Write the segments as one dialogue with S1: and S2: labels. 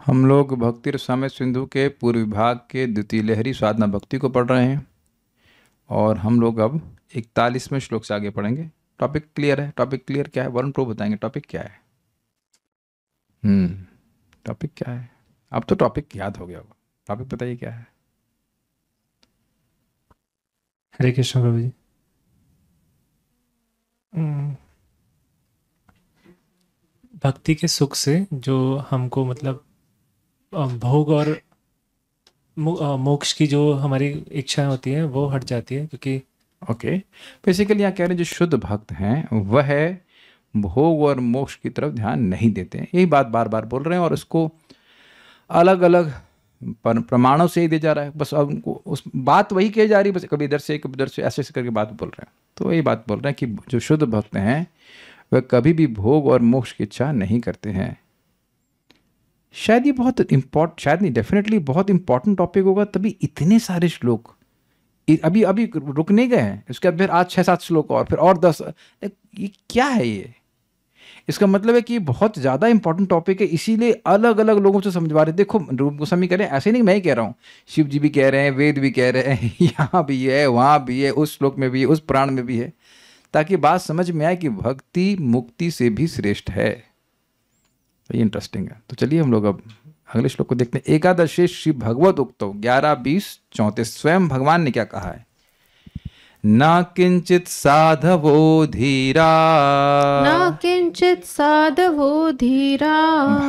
S1: हम लोग भक्ति रसामृत सिंधु के पूर्व विभाग के द्वितीय लहरी साधना भक्ति को पढ़ रहे हैं और हम लोग अब 41वें श्लोक से आगे पढ़ेंगे। टॉपिक क्लियर है? टॉपिक क्लियर क्या है? वरुण प्रभु बताएंगे टॉपिक क्या है। टॉपिक क्या है? अब तो टॉपिक याद हो गया होगा। टॉपिक बताइए क्या है।
S2: हरे कृष्ण प्रभु जी। भक्ति के सुख से जो हमको मतलब भोग और मोक्ष की जो हमारी इच्छाएं होती हैं वो हट जाती है, क्योंकि
S1: ओके बेसिकली यहाँ कह रहे हैं जो शुद्ध भक्त हैं वह भोग और मोक्ष की तरफ ध्यान नहीं देते हैं। यही बात बार बार बोल रहे हैं और इसको अलग अलग प्रमाणों से ही दे जा रहा है। बस अब उनको उस बात वही कही जा रही है, बस कभी इधर से कभी उधर से ऐसे करके बात बोल रहे हैं। तो यही बात बोल रहे हैं कि जो शुद्ध भक्त हैं वह कभी भी भोग और मोक्ष की इच्छा नहीं करते हैं। शायद ये बहुत शायद नहीं, डेफिनेटली बहुत इंपॉर्टेंट टॉपिक होगा, तभी इतने सारे श्लोक अभी अभी रुक नहीं गए हैं। इसके बाद फिर आज 6-7 श्लोक और फिर 10। ये क्या है ये? इसका मतलब है कि बहुत ज़्यादा इंपॉर्टेंट टॉपिक है, इसीलिए अलग अलग लोगों से समझवा रहे। देखो रूप गोस्वामी कह रहे हैं, ऐसे नहीं मैं ही कह रहा हूँ, शिव जी भी कह रहे हैं, वेद भी कह रहे हैं, यहाँ भी है वहाँ भी है, उस श्लोक में भी है, उस पुराण में भी है, ताकि बात समझ में आए कि भक्ति मुक्ति से भी श्रेष्ठ है। तो ये इंटरेस्टिंग है। तो चलिए हम लोग अब अगले श्लोक को देखते हैं। एकादशे श्री भगवत उक्तो 11-20-34 स्वयं भगवान ने क्या कहा है। न किंचित साधवो धीरा,
S3: न किंचित साधवो धीरा,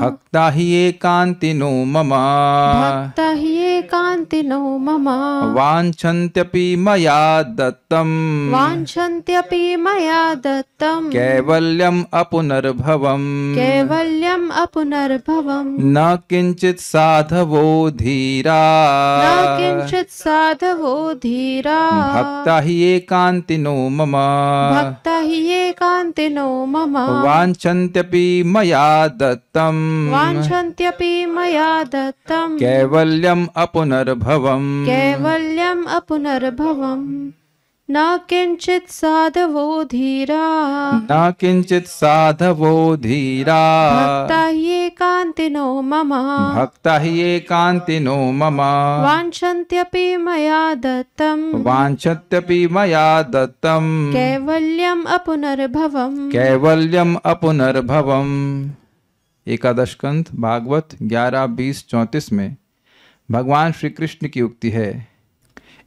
S1: भक्ता हि एकांतिनो मम,
S3: भक्ता हि एकांतिनो मम,
S1: वाञ्छन्त्यपि मया दत्तम्,
S3: वाञ्छन्त्यपि मया दत्तम्,
S1: कैवल्यम् अपुनर्भवम्,
S3: कैवल्यम् अपुनर्भवम्।
S1: न किंचित साधवो धीरा,
S3: न किंचित साधवो धीरा,
S1: भक्ता हि एकांतिनो मम,
S3: भक्ता हि एकांतिनो मम,
S1: वाञ्छन्त्यपि मया दत्तम्,
S3: वाञ्छन्त्यपि मया दत्तम्,
S1: कैवल्यम् अपुनर्भवम्,
S3: कैवल्यम् अपुनर्भवम्। न किंचित साधवो धीरा,
S1: न किंचित साधवो धीरा,
S3: भक्ता हि एकांतिनो मम,
S1: भक्ता हि एकांतिनो मम,
S3: वाञ्छन्त्यपि मया दत्तम्,
S1: वाञ्छत्यपि मया दत्तम्,
S3: कैवल्यम् अपुनर्भवम्,
S1: कैवल्यम् अपुनर्भवम्। एकादश स्कंध भागवत 11-20-34 में भगवान श्री कृष्ण की उक्ति है।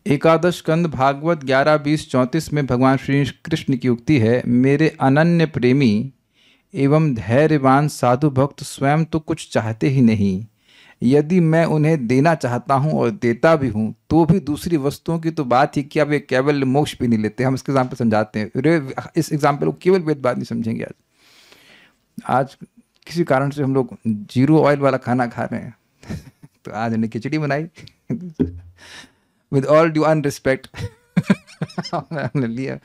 S1: एकादश स्कंद भागवत 11-20-34 में भगवान श्री कृष्ण की उक्ति है, मेरे अनन्य प्रेमी एवं धैर्यवान साधु भक्त स्वयं तो कुछ चाहते ही नहीं। यदि मैं उन्हें देना चाहता हूँ और देता भी हूँ तो भी दूसरी वस्तुओं की तो बात ही क्या, वे केवल मोक्ष भी नहीं लेते। हम इसके एग्जाम्पल समझाते हैं। इस एग्जाम्पल को केवल वेद बात नहीं समझेंगे। आज किसी कारण से हम लोग 0 ऑयल वाला खाना खा रहे हैं तो आज हमने खिचड़ी बनाई विद ऑल ड्यू अनरिस्पेक्ट हमने लिया।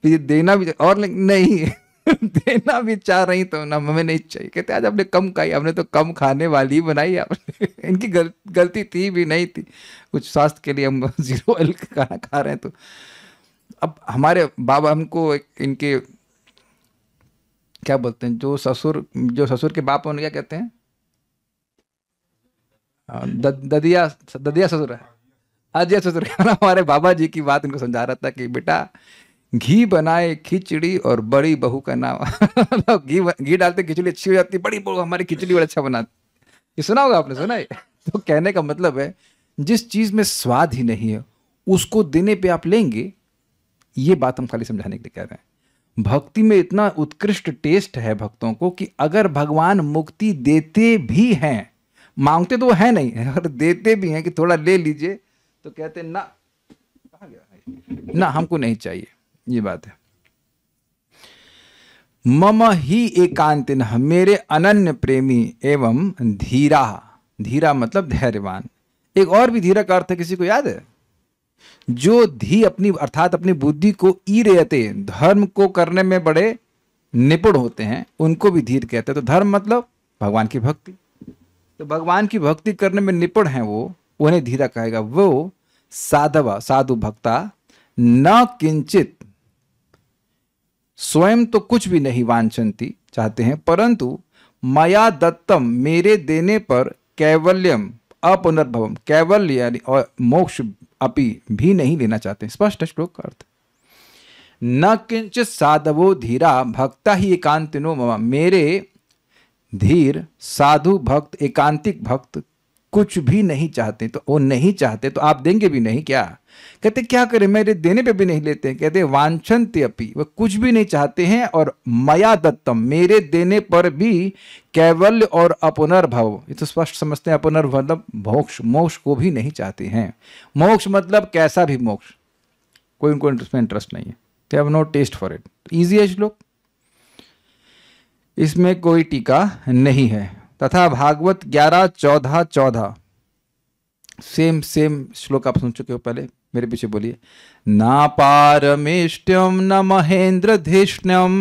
S1: फिर देना भी और नहीं देना भी चाह रही तो ना हमें नहीं चाहिए। कहते आज आपने कम खाई, हमने तो कम खाने वाली ही बनाई आपने। इनकी गलती थी भी नहीं थी, कुछ स्वास्थ्य के लिए हम 0 ऑयल का खाना खा रहे हैं। तो अब हमारे बाबा हमको इनके क्या बोलते हैं, जो ससुर के बाप उन्हें क्या कहते हैं, ददिया ससुर है, अजय ससुर। हमारे बाबा जी की बात इनको समझा रहा था कि बेटा घी बनाए खिचड़ी और बड़ी बहू का नाम घी डालते खिचड़ी अच्छी हो जाती, बड़ी बहू हमारी खिचड़ी बड़ा अच्छा बनाती। ये सुना होगा आपने, सुना है? तो कहने का मतलब है जिस चीज में स्वाद ही नहीं है उसको देने पे आप लेंगे। ये बात हम खाली समझाने के लिए कह रहे हैं। भक्ति में इतना उत्कृष्ट टेस्ट है भक्तों को कि अगर भगवान मुक्ति देते भी हैं, मांगते तो है नहीं, अगर देते भी हैं कि थोड़ा ले लीजिए तो कहते ना, कहाँ गया ना, हमको नहीं चाहिए। ये बात है। मम ही एकांतिन, मेरे अनन्य प्रेमी एवं धीरा, धीरा मतलब धैर्यवान। एक और भी धीरा का अर्थ है, किसी को याद है? जो धी अपनी अर्थात अपनी बुद्धि को ईरयते, धर्म को करने में बड़े निपुण होते हैं, उनको भी धीर कहते हैं। तो धर्म मतलब भगवान की भक्ति। तो भगवान की भक्ति करने में निपुण है वो, उन्हें धीरा कहेगा। वो साधवा साधु भक्ता न किंचित, स्वयं तो कुछ भी नहीं वांछन्ति चाहते हैं, परंतु मया दत्तम, मेरे देने पर कैवल्यम अपुनर्भवम, कैवल्य यानी और मोक्ष अपि भी नहीं लेना चाहते। स्पष्ट है श्लोक का अर्थ। न किंचित साधवो धीरा भक्ता ही एकांतिनो मम, मेरे धीर साधु भक्त एकांतिक भक्त कुछ भी नहीं चाहते। तो वो नहीं चाहते तो आप देंगे भी नहीं क्या? कहते क्या करें, मेरे देने पे भी नहीं लेते हैं। कहते वांछन्ते अपि, वह कुछ भी नहीं चाहते हैं, और मया दत्तम, मेरे देने पर भी कैवल्य और अपुनर्भव, ये तो स्पष्ट समझते हैं। अपुनर्भव मतलब मोक्ष, मोक्ष को भी नहीं चाहते हैं। मोक्ष मतलब कैसा भी मोक्ष, कोई उनको इसमें इंटरेस्ट नहीं है। They have no taste for it. Easy है श्लोक, इसमें कोई टीका नहीं है। तथा भागवत 11:14 सेम श्लोक आप सुन चुके हो पहले, मेरे पीछे बोलिए। ना पारमेष्ट्यम न महेंद्र धिष्ण्यम,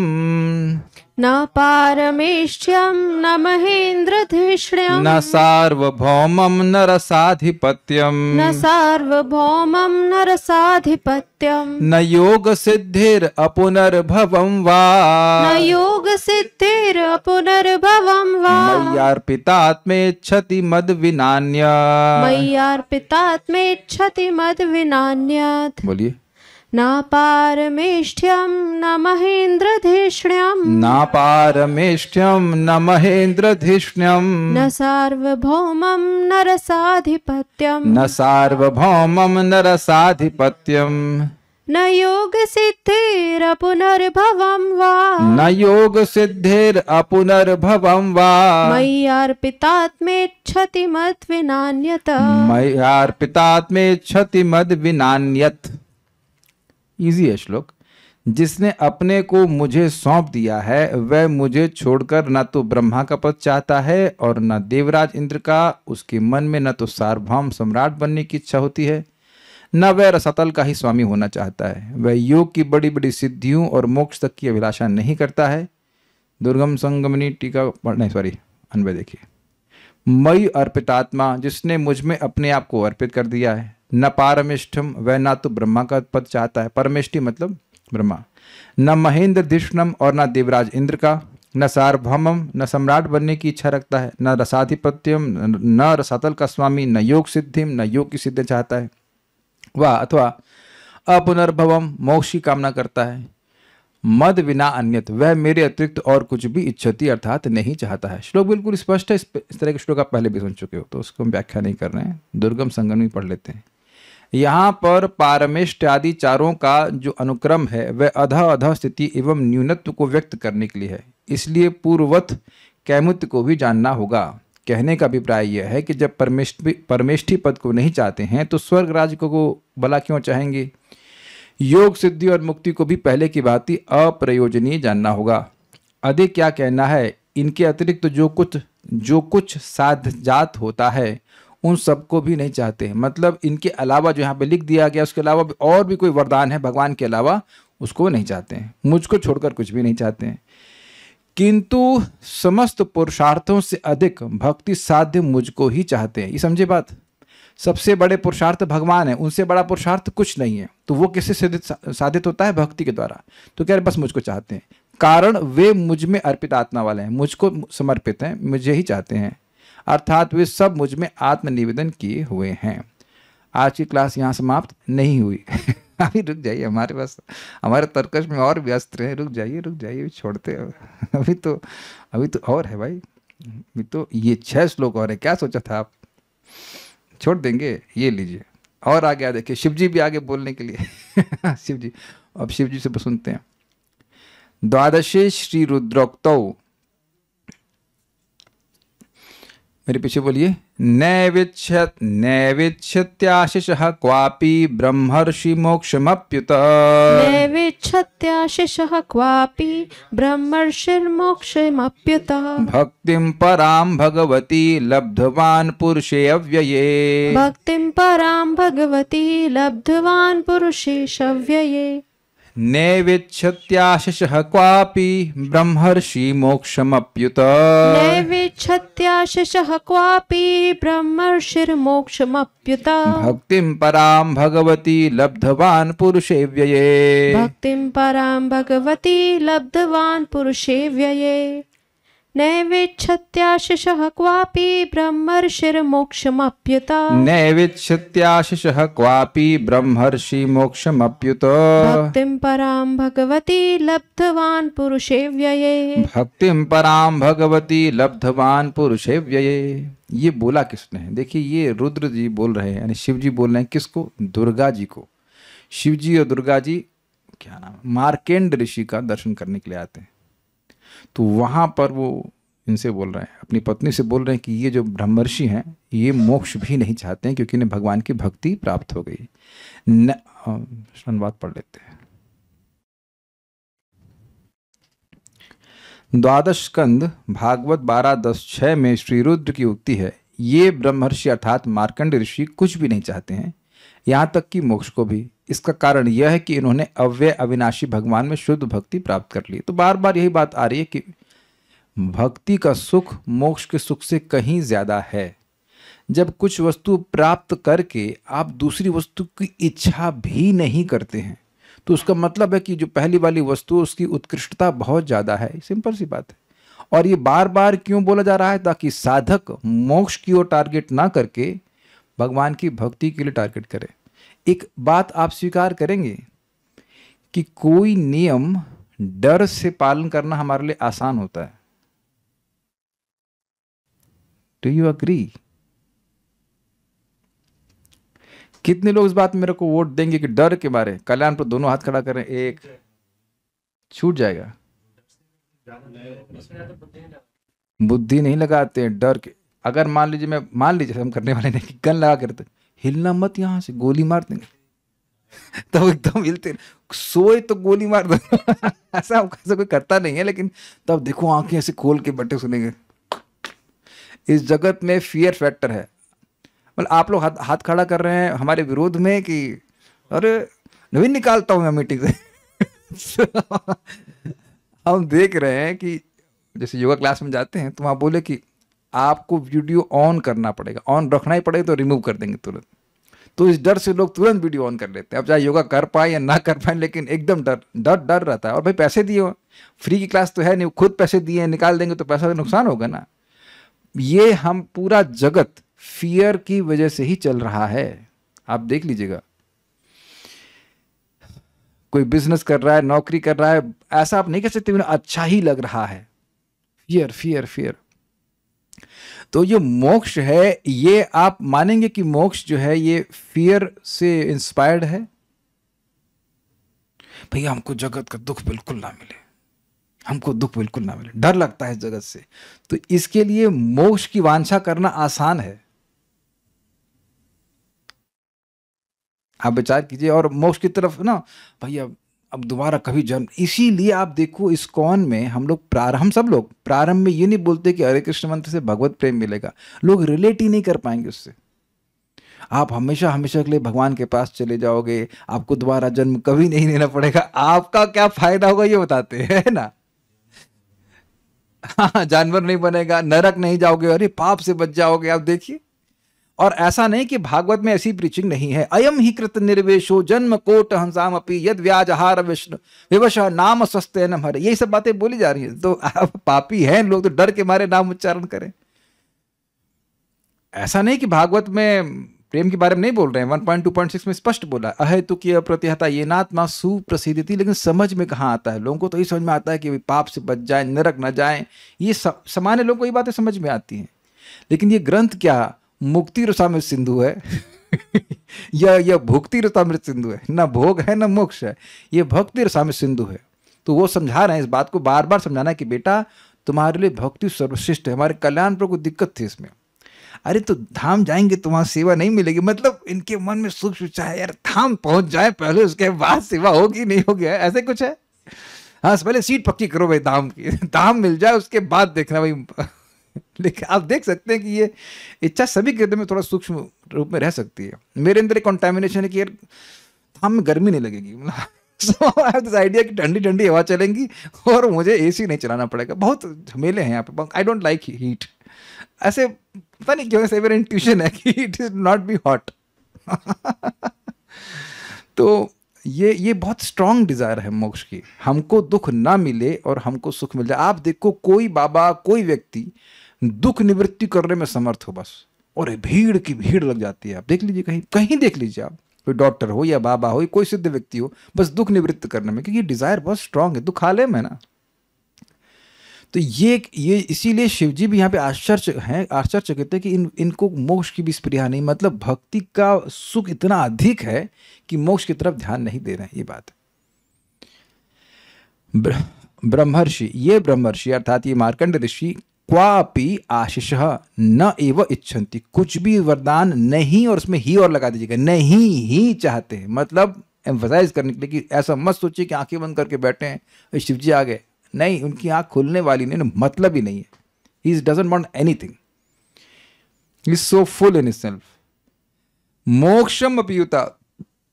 S3: न पारमेष्ट्यं न महेन्द्रधिष्ण्यं,
S1: न सार्वभौमं न रसाधिपत्यम,
S3: न सार्वभौमं न रसाधिपत्यं,
S1: न योग सिद्धिर अपुनर्भवं वा,
S3: न योग सिद्धिर पुनर्भवं वा,
S1: मय्यार्पितात्मेच्छति मद विनान्य,
S3: मय्यार्पितात्मेच्छति मद विनान्यत्।
S1: बोलिए।
S3: न पारमेष्ट्यं न महेन्द्रधिष्ण्यं,
S1: न पारमेष्ट्यम न महेन्द्रधिष्ण्यम,
S3: न सार्वभौमं न रसाधिपत्यं,
S1: न सार्वभौमं न रसाधिपत्यम,
S3: न योग सिद्धिर पुनर्भवं वा,
S1: न योग सिद्धिर अपुनर्भवं वा,
S3: मय्यार्पितात्मेच्छति मद्विनान्यत्।
S1: मय्यार्पितात्मेच्छति मद विनान्यत्। इजी है श्लोक। जिसने अपने को मुझे सौंप दिया है वह मुझे छोड़कर न तो ब्रह्मा का पद चाहता है और न देवराज इंद्र का। उसके मन में न तो सार्वभौम सम्राट बनने की इच्छा होती है, न वह रसातल का ही स्वामी होना चाहता है। वह योग की बड़ी बड़ी सिद्धियों और मोक्ष तक की अभिलाषा नहीं करता है। दुर्गम संगमनी टीका नहीं, सॉरी अन्वय देखिए। मयि अर्पितात्मा, जिसने मुझ में अपने आप को अर्पित कर दिया है। न पारमेष्ठम, वह ना तो ब्रह्मा का पद चाहता है, परमेष्टि मतलब ब्रह्मा। न महेंद्र धिष्णम, और न देवराज इंद्र का। न सार्वभौमम, न सम्राट बनने की इच्छा रखता है। न रसाधिपत्यम, न रसातल का स्वामी। न योग सिद्धिम, न योग की सिद्धि चाहता है वह, अथवा अपुनर्भवम, मोक्ष की कामना करता है। मद विना अन्यत, वह मेरे अतिरिक्त और कुछ भी इच्छति अर्थात नहीं चाहता है। श्लोक बिल्कुल स्पष्ट है। इस तरह के श्लोक आप पहले भी सुन चुके हो तो उसको हम व्याख्या नहीं कर रहे हैं, दुर्गम संगम में पढ़ लेते हैं। यहाँ पर पारमेष्ट आदि चारों का जो अनुक्रम है वह अधः स्थिति एवं न्यूनत्व को व्यक्त करने के लिए है। इसलिए पूर्ववत कैमुत्य को भी जानना होगा। कहने का अभिप्राय यह है कि जब परमेष्ठी पद को नहीं चाहते हैं तो स्वर्ग राज्य को भला क्यों चाहेंगे। योग सिद्धि और मुक्ति को भी पहले की भांति अप्रयोजनीय जानना होगा। अधिक क्या कहना है, इनके अतिरिक्त जो कुछ साधजात होता है उन सबको भी नहीं चाहते। मतलब इनके अलावा जो यहाँ पे लिख दिया गया उसके अलावा और भी कोई वरदान है भगवान के अलावा, उसको नहीं चाहते हैं। मुझको छोड़कर कुछ भी नहीं चाहते हैं। किंतु समस्त पुरुषार्थों से अधिक भक्ति साध्य मुझको ही चाहते हैं। ये समझे बात। सबसे बड़े पुरुषार्थ भगवान है, उनसे बड़ा पुरुषार्थ कुछ नहीं है। तो वो किससे साधित होता है? भक्ति के द्वारा। तो कह रहे बस मुझको चाहते हैं, कारण वे मुझ में अर्पित आत्मा वाले हैं, मुझको समर्पित हैं, मुझे ही चाहते हैं। अर्थात वे सब मुझ में आत्मनिवेदन किए हुए हैं। आज की क्लास यहाँ समाप्त नहीं हुई। अभी रुक जाइए, हमारे पास हमारे तर्कश में और भी अस्त्र हैं। रुक जाइए छोड़ते अभी तो और है भाई। अभी तो ये 6 श्लोक और है। क्या सोचा था आप? छोड़ देंगे? ये लीजिए और आगे आ देखिए। शिव जी भी आगे बोलने के लिए शिव जी, अब शिव जी से सुनते हैं। द्वादशे श्री रुद्रोक्तौ, मेरे पीछे बोलिए। नैविच्छत्याशिषः क्वापि ब्रह्मर्षि मोक्षमप्युत,
S3: नैविच्छत्याशिषः क्वापि ब्रह्मर्षिर्मोक्षमप्युत,
S1: भक्तिं परां भगवती लब्धवान् पुरुषे अव्यये,
S3: भक्तिं परां भगवती लब्धवान् पुरुषेऽव्यये।
S1: नैविच्छत्याशिषः क्वापि ब्रह्मर्षि मोक्षमप्युत,
S3: नैविच्छत्याशिषः क्वापि ब्रह्मर्षिर्मोक्षमप्युत,
S1: भक्तिं परां भगवती लब्धवान् पुरुषे व्यये,
S3: भक्तिं परां भगवती लब्धवान् पुरुषे व्यये। नैवेच्छत्याशिषः क्वापि ब्रह्मर्षिर्मोक्षमप्युत
S1: नैवेच्छत्याशिषः क्वापि ब्रह्मर्षि मोक्षमप्युत
S3: भक्तिं परां भगवती लब्धवान् पुरुषे व्यये।
S1: भक्तिम पराम भगवती लब्धवान पुरुषे व्यये। ये बोला किसने है? देखिए, ये रुद्र जी बोल रहे हैं, यानी शिव जी बोल रहे हैं। किसको? दुर्गा जी को। शिव जी और दुर्गा जी क्या नाम है, मार्केंड ऋषि का दर्शन करने के लिए आते हैं। तो वहां पर वो इनसे बोल रहे हैं, अपनी पत्नी से बोल रहे हैं कि ये जो ब्रह्मर्षि हैं ये मोक्ष भी नहीं चाहते हैं, क्योंकि इन्हें भगवान की भक्ति प्राप्त हो गई। अनुवाद पढ़ लेते हैं। द्वादश स्कंद भागवत 12:10-6 में श्री रुद्र की उक्ति है, ये ब्रह्मर्षि अर्थात मार्कंड ऋषि कुछ भी नहीं चाहते हैं, यहाँ तक कि मोक्ष को भी। इसका कारण यह है कि इन्होंने अव्यय अविनाशी भगवान में शुद्ध भक्ति प्राप्त कर ली। तो बार बार यही बात आ रही है कि भक्ति का सुख मोक्ष के सुख से कहीं ज्यादा है। जब कुछ वस्तु प्राप्त करके आप दूसरी वस्तु की इच्छा भी नहीं करते हैं, तो उसका मतलब है कि जो पहली वाली वस्तु उसकी उत्कृष्टता बहुत ज़्यादा है। सिंपल सी बात है। और ये बार बार क्यों बोला जा रहा है? ताकि साधक मोक्ष की ओर टारगेट ना करके भगवान की भक्ति के लिए टारगेट करे। एक बात आप स्वीकार करेंगे कि कोई नियम डर से पालन करना हमारे लिए आसान होता है। Do you agree? कितने लोग इस बात में मेरे को वोट देंगे कि डर के बारे? कल्याण पर दोनों हाथ खड़ा करें। एक छूट जाएगा। बुद्धि नहीं लगाते हैं, डर के। अगर मान लीजिए हम करने वाले नहीं कि गन लगा करते, हिलना मत, यहां से गोली मार देंगे। तब एकदम हिलते, सोए तो गोली मार देंगे। ऐसा कोई करता नहीं है, लेकिन तब देखो आंखें ऐसे खोल के बैठे सुनेंगे। इस जगत में फियर फैक्टर है। मतलब आप लोग हाथ खड़ा कर रहे हैं हमारे विरोध में कि अरे नवीन निकालता हूं मैं मीटिंग से। हम देख रहे हैं कि जैसे योगा क्लास में जाते हैं तो वहाँ बोले कि आपको वीडियो ऑन करना पड़ेगा, ऑन रखना ही पड़ेगा, तो रिमूव कर देंगे तुरंत। तो इस डर से लोग तुरंत वीडियो ऑन कर लेते हैं। अब चाहे योगा कर पाए या ना कर पाए, लेकिन एकदम डर रहता है। और भाई पैसे दिए हो, फ्री की क्लास तो है नहीं, खुद पैसे दिए निकाल देंगे तो पैसा का नुकसान होगा ना। ये हम पूरा जगत फियर की वजह से ही चल रहा है। आप देख लीजिएगा, कोई बिजनेस कर रहा है, नौकरी कर रहा है, ऐसा आप नहीं कह सकते अच्छा ही लग रहा है। Fear fear fear. तो ये मोक्ष है, ये आप मानेंगे कि मोक्ष जो है ये फियर से इंस्पायर्ड है? भैया हमको जगत का दुख बिल्कुल ना मिले, हमको दुख बिल्कुल ना मिले, डर लगता है इस जगत से। तो इसके लिए मोक्ष की वांछा करना आसान है। आप विचार कीजिए। और मोक्ष की तरफ ना भैया अब दोबारा कभी जन्म। इसीलिए आप देखो इस्कॉन में हम सब लोग प्रारंभ में ये नहीं बोलते कि हरे कृष्ण मंत्र से भगवत प्रेम मिलेगा। लोग रिलेट ही नहीं कर पाएंगे उससे। आप हमेशा हमेशा के लिए भगवान के पास चले जाओगे, आपको दोबारा जन्म कभी नहीं लेना पड़ेगा। आपका क्या फायदा होगा ये बताते हैं ना। हाँ, जानवर नहीं बनेगा, नरक नहीं जाओगे, अरे पाप से बच जाओगे। आप देखिए। और ऐसा नहीं कि भागवत में ऐसी प्रीचिंग नहीं है। अयम ही कृत निर्वेशो जन्म कोट हंसाम अपि यद व्याजहार विष्णु विवश नाम स्वस्थ न हरे। यही सब बातें बोली जा रही हैं। तो आप पापी हैं लोग तो डर के मारे नाम उच्चारण करें। ऐसा नहीं कि भागवत में प्रेम के बारे में नहीं बोल रहे हैं। 1.2.6 में स्पष्ट बोला अहेतु की अप्रतिहता ये नात्मा सुप्रसिद्धि। लेकिन समझ में कहाँ आता है लोगों को? तो ये समझ में आता है कि पाप से बच जाए, नरक न जाए। ये सामान्य लोगों को ये बातें समझ में आती हैं। लेकिन ये ग्रंथ क्या मुक्ति रसामृत सिंधु है? यह भुक्ति रसामृत सिंधु है। ना भोग है ना मोक्ष है, ये भक्ति रसामृत सिंधु है। तो वो समझा रहे हैं, इस बात को बार बार समझाना है कि बेटा तुम्हारे लिए भक्ति सर्वश्रेष्ठ है। हमारे कल्याण पर कोई दिक्कत थी इसमें। अरे तो धाम जाएंगे तो वहां सेवा नहीं मिलेगी। मतलब इनके मन में सूक्ष्म विचार है, यार धाम पहुंच जाए पहले, उसके बाद सेवा होगी नहीं होगी, ऐसे कुछ है। हाँ, पहले सीट पक्की करो भाई धाम की, धाम मिल जाए उसके बाद देखना भाई। लेकिन आप देख सकते हैं कि ये इच्छा सभी के हृदय में थोड़ा सूक्ष्म रूप में रह सकती है। मेरे अंदर एक कंटामिनेशन है कि यार धाम में गर्मी नहीं लगेगी। मतलब आइडिया कि ठंडी ठंडी हवा चलेंगी और मुझे एसी नहीं चलाना पड़ेगा। बहुत झमेले हैं यहाँ पे। I don't like heat. ऐसे पता नहीं क्यों ऐसे मेरा इंट्यूशन है कि it is not be hot. तो ये बहुत स्ट्रांग डिजायर है मोक्ष की, हमको दुख ना मिले और हमको सुख मिल जाए। आप देखो कोई बाबा, कोई व्यक्ति दुख निवृत्ति करने में समर्थ हो बस, और भीड़ की भीड़ लग जाती है। आप देख लीजिए, कहीं कहीं देख लीजिए आप, कोई डॉक्टर हो या बाबा हो, कोई सिद्ध व्यक्ति हो, बस दुख निवृत्त करने में, क्योंकि डिजायर बहुत स्ट्रांग है, दुखालय में ना। तो ये इसीलिए शिव जी भी यहाँ पे आश्चर्यचकित है कि इनको मोक्ष की भी स्पृहा नहीं, मतलब भक्ति का सुख इतना अधिक है कि मोक्ष की तरफ ध्यान नहीं दे रहे हैं। ये बात ब्रह्मर्षि, ये ब्रह्मर्षि अर्थात ये मार्कंड ऋषि, क्वापि आशीष न एव इच्छन्ति, कुछ भी वरदान नहीं, और उसमें ही और लगा दीजिएगा, नहीं ही चाहते हैं, मतलब एम्फसाइज करने के लिए कि ऐसा मत सोचिए कि आंखें बंद करके बैठे हैं शिव जी आ गए, नहीं, उनकी आंख खुलने वाली नहीं, मतलब ही नहीं है। He doesn't want anything, he is so full in himself. मोक्षम अपीयुता,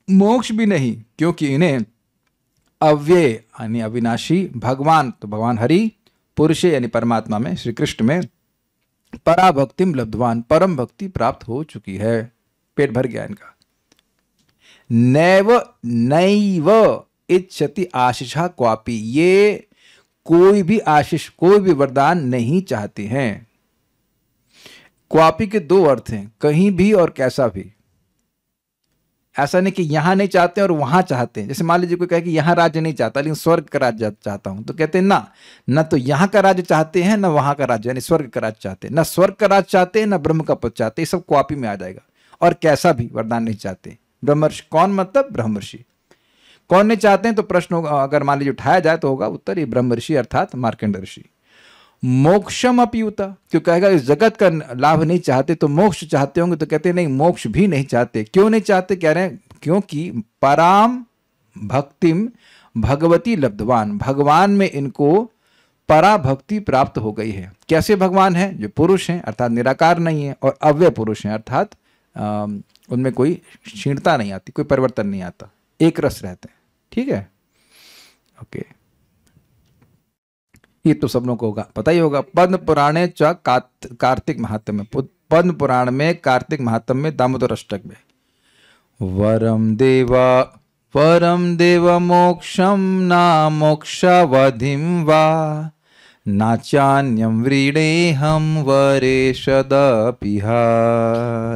S1: मोक्ष भी नहीं, क्योंकि इन्हें अव्यय यानी अविनाशी, भगवान तो भगवान हरि, पुरुषे यानी परमात्मा में, श्री कृष्ण में, पराभक्तिम लब्धवान, परम भक्ति प्राप्त हो चुकी है, पेट भर गया इनका। नैव नैव इच्छति आशीषा क्वापि, ये कोई भी आशीष, कोई भी वरदान नहीं चाहते हैं। क्वापि के दो अर्थ हैं, कहीं भी और कैसा भी। ऐसा नहीं कि यहां नहीं चाहते और वहां चाहते हैं। जैसे मान लीजिए कोई कहे कि यहां राज्य नहीं चाहता लेकिन स्वर्ग का राज्य चाहता हूं, तो कहते हैं ना तो यहां का राज्य चाहते हैं, ना वहां का राज्य यानी स्वर्ग का राज्य चाहते हैं, ना स्वर्ग का राज्य चाहते हैं, ना ब्रह्म का पद चाहते हैं, सब क्वापि में आ जाएगा। और कैसा भी वरदान नहीं चाहते। ब्रह्मर्षि कौन, मतलब ब्रह्मर्षि कौन नहीं चाहते हैं, तो प्रश्न होगा, अगर मान लीजिए उठाया जाए तो होगा उत्तर ये ब्रह्मर्षि अर्थात मार्कंड ऋषि। मोक्षम अपीयुता, क्यों कहेगा इस जगत का लाभ नहीं चाहते तो मोक्ष चाहते होंगे, तो कहते नहीं, मोक्ष भी नहीं चाहते। क्यों नहीं चाहते, कह रहे हैं क्योंकि पराम भक्तिम भगवती लब्धवान, भगवान में इनको परा भक्ति प्राप्त हो गई है। कैसे भगवान है, जो पुरुष हैं अर्थात निराकार नहीं है, और अव्यय पुरुष हैं अर्थात उनमें कोई क्षीणता नहीं आती, कोई परिवर्तन नहीं आता, एक रस रहते हैं। ठीक है, ओके, ये तो सब लोगों को होगा, पता ही होगा। पद्म पुराणे च कार्तिक महात्म्य में, पद्म पुराण में कार्तिक महात्म्य में दामोदर अष्टक में, वरम देव मोक्षम ना मोक्षावधिम वा नाचान्यम व्रीडेहम वरेशदपिहा।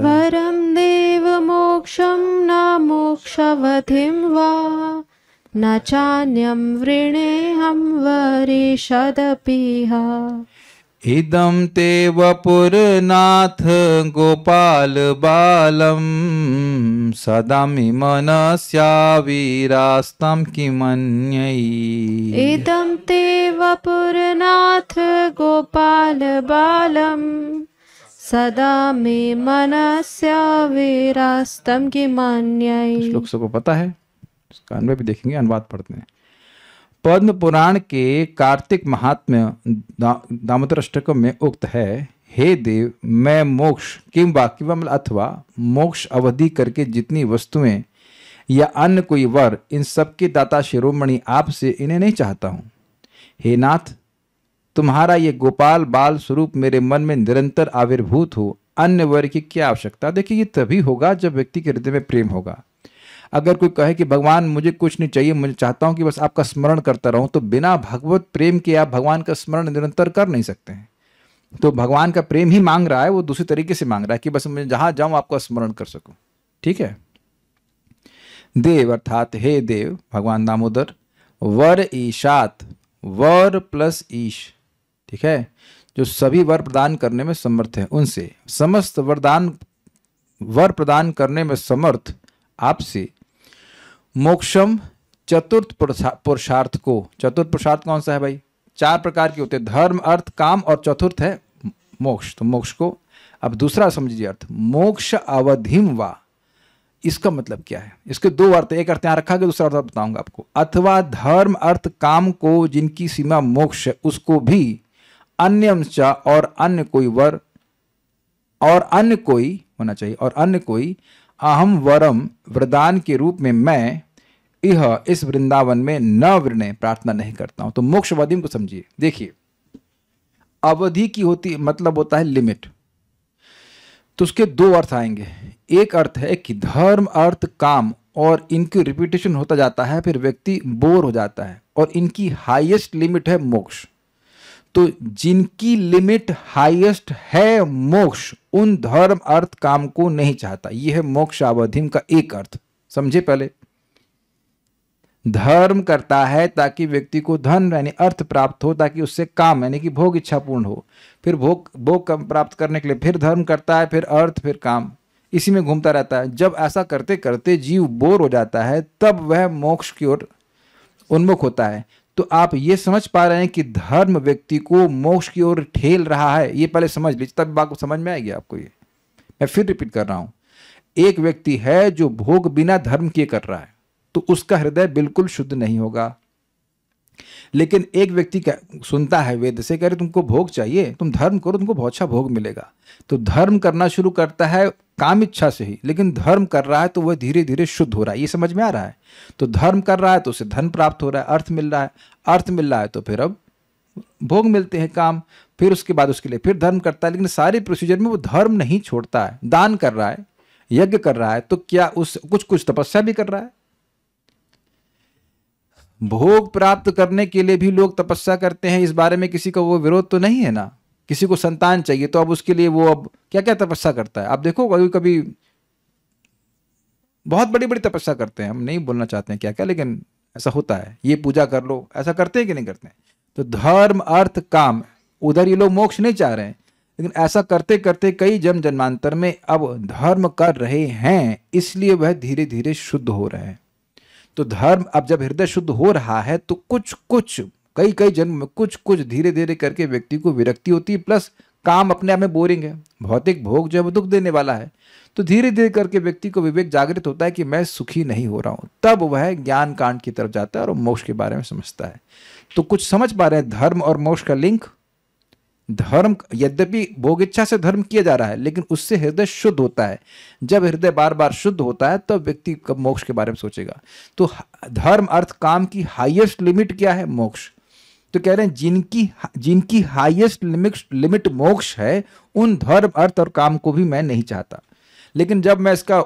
S3: वरम देव मोक्षम न मोक्षवधिं वा न चान्यं वृणेऽहं वरेशदपिह।
S1: इदं ते वपुरनाथ गोपाल बालम सदामि मनस्या वीरास्तं किमन्यै।
S3: इदं ते वपुरनाथ गोपाल बालम सदा मे मनस्या वीरास्तं किमन्यै।
S1: श्लोक सबको पता है, इसका अन्वय भी देखेंगे, अनुवाद पढ़ते हैं। पद्म पुराण के कार्तिक महात्म्य दामोदर अष्टकम में उक्त है, हे देव, मैं मोक्ष किंवा मतलब अथवा मोक्ष अवधि करके जितनी वस्तुएं या अन्य कोई वर, इन सबके दाता शिरोमणि आपसे इन्हें नहीं चाहता हूं। हे नाथ, तुम्हारा ये गोपाल बाल स्वरूप मेरे मन में निरंतर आविर्भूत हो, अन्य वर की क्या आवश्यकता। देखिए, ये तभी होगा जब व्यक्ति के हृदय में प्रेम होगा। अगर कोई कहे कि भगवान मुझे कुछ नहीं चाहिए, मुझे चाहता हूं कि बस आपका स्मरण करता रहूं, तो बिना भगवत प्रेम के आप भगवान का स्मरण निरंतर कर नहीं सकते हैं। तो भगवान का प्रेम ही मांग रहा है, वो दूसरी तरीके से मांग रहा है कि बस मैं जहां जाऊं आपका स्मरण कर सकूं। ठीक है, देव अर्थात हे देव भगवान दामोदर, वर ईशात, वर प्लस ईश, ठीक है, जो सभी वर प्रदान करने में समर्थ है, उनसे समस्त वर प्रदान करने में समर्थ आपसे मोक्षम चतुर्थ पुरुषार्थ को, चतुर्थ पुरुषार्थ कौन सा है भाई, 4 प्रकार के होते हैं, धर्म अर्थ काम, और चतुर्थ है मोक्ष। तो मोक्ष को अब दूसरा समझिए अर्थ, मोक्ष अवधिम वा, इसका मतलब क्या है, इसके 2 अर्थ, एक अर्थ यहाँ रखा गया, दूसरा अर्थ बताऊंगा आपको। अथवा धर्म अर्थ काम को जिनकी सीमा मोक्ष है, उसको भी अन्यम च, और अन्य कोई वर, और अन्य कोई होना चाहिए, और अन्य कोई अहम वरम वरदान के रूप में मैं यह इस वृंदावन में न वृणे प्रार्थना नहीं करता हूं। तो मोक्ष अवधि को समझिए। देखिए, अवधि की होती मतलब होता है लिमिट, तो उसके 2 अर्थ आएंगे। एक अर्थ है कि धर्म अर्थ काम और इनकी रिपीटेशन होता जाता है, फिर व्यक्ति बोर हो जाता है, और इनकी हाईएस्ट लिमिट है मोक्ष। तो जिनकी लिमिट हाईएस्ट है मोक्ष, उन धर्म अर्थ काम को नहीं चाहता। यह है मोक्ष अवधिम का एक अर्थ। समझे? पहले धर्म करता है ताकि व्यक्ति को धन यानी अर्थ प्राप्त हो, ताकि उससे काम यानी कि भोग इच्छा पूर्ण हो, फिर भोग प्राप्त करने के लिए फिर धर्म करता है, फिर अर्थ, फिर काम, इसी में घूमता रहता है। जब ऐसा करते करते जीव बोर हो जाता है, तब वह मोक्ष की ओर उन्मुख होता है। तो आप ये समझ पा रहे हैं कि धर्म व्यक्ति को मोक्ष की ओर ठेल रहा है। ये पहले समझ लीजिए, तब बात समझ में आएगी आपको। ये मैं फिर रिपीट कर रहा हूं। एक व्यक्ति है जो भोग बिना धर्म किए कर रहा है, तो उसका हृदय बिल्कुल शुद्ध नहीं होगा। लेकिन एक व्यक्ति सुनता है वेद से, कह रहे तुमको भोग चाहिए, तुम धर्म करो, तुमको बहुत अच्छा भोग मिलेगा। तो धर्म करना शुरू करता है काम इच्छा से ही, लेकिन धर्म कर रहा है तो वह धीरे धीरे शुद्ध हो रहा है। ये समझ में आ रहा है? तो धर्म कर रहा है तो उसे धन प्राप्त हो रहा है, अर्थ मिल रहा है, अर्थ मिल रहा है तो फिर अब भोग मिलते हैं, काम, फिर उसके बाद उसके लिए फिर धर्म करता है। लेकिन सारे प्रोसीजर में वो धर्म नहीं छोड़ता है। दान कर रहा है, यज्ञ कर रहा है, तो क्या उस कुछ तपस्या भी कर रहा है। भोग प्राप्त करने के लिए भी लोग तपस्या करते हैं, इस बारे में किसी का वो विरोध तो नहीं है ना। किसी को संतान चाहिए तो अब उसके लिए वो अब क्या क्या तपस्या करता है। आप देखो कभी कभी बहुत बड़ी बड़ी तपस्या करते हैं, हम नहीं बोलना चाहते हैं क्या क्या, लेकिन ऐसा होता है। ये पूजा कर लो, ऐसा करते हैं कि नहीं करते हैं? तो धर्म अर्थ काम, उधर ये लोग मोक्ष नहीं चाह रहे हैं, लेकिन ऐसा करते करते कई जन्म जन्मांतर में अब धर्म कर रहे हैं, इसलिए वह धीरे धीरे शुद्ध हो रहे हैं। तो धर्म अब जब हृदय शुद्ध हो रहा है तो कुछ कई जन्म में कुछ धीरे धीरे करके व्यक्ति को विरक्ति होती है, प्लस काम अपने आप में बोरिंग है, भौतिक भोग जो है वो दुख देने वाला है। तो धीरे धीरे करके व्यक्ति को विवेक जागृत होता है कि मैं सुखी नहीं हो रहा हूं, तब वह ज्ञान कांड की तरफ जाता है और मोक्ष के बारे में समझता है। तो कुछ समझ पा रहे हैं धर्म और मोक्ष का लिंक? धर्म यद्यपि भोग इच्छा से धर्म किया जा रहा है, लेकिन उससे हृदय शुद्ध होता है। जब हृदय बार बार शुद्ध होता है तब तो व्यक्ति कब मोक्ष के बारे में सोचेगा। तो धर्म अर्थ काम की हाईएस्ट लिमिट क्या है? मोक्ष। तो कह रहे हैं जिनकी हाईएस्ट लिमिट मोक्ष है, उन धर्म अर्थ और काम को भी मैं नहीं चाहता। लेकिन जब मैं इसका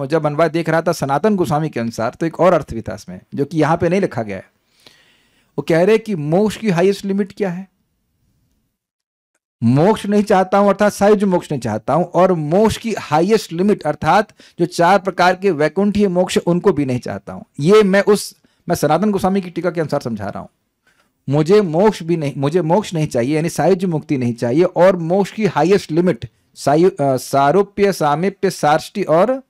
S1: जब अनुवाद देख रहा था सनातन गोस्वामी के अनुसार, तो एक और अर्थ भी था इसमें जो कि यहां पे नहीं लिखा गया है। वो कह रहे हैं कि मोक्ष की हाईएस्ट लिमिट क्या है? मोक्ष नहीं चाहता हूं अर्थात सायुज्य मोक्ष नहीं चाहता हूं, और मोक्ष की हाईएस्ट लिमिट अर्थात जो 4 प्रकार के वैकुंठीय मोक्ष उनको भी नहीं चाहता हूं। ये मैं सनातन गोस्वामी की टीका के अनुसार समझा रहा हूं। मुझे मोक्ष नहीं चाहिए, यानी सायुज्य मुक्ति नहीं चाहिए, और मोक्ष की हाईएस्ट लिमिट सारूप्य, सामीप्य, सार्ष्टि और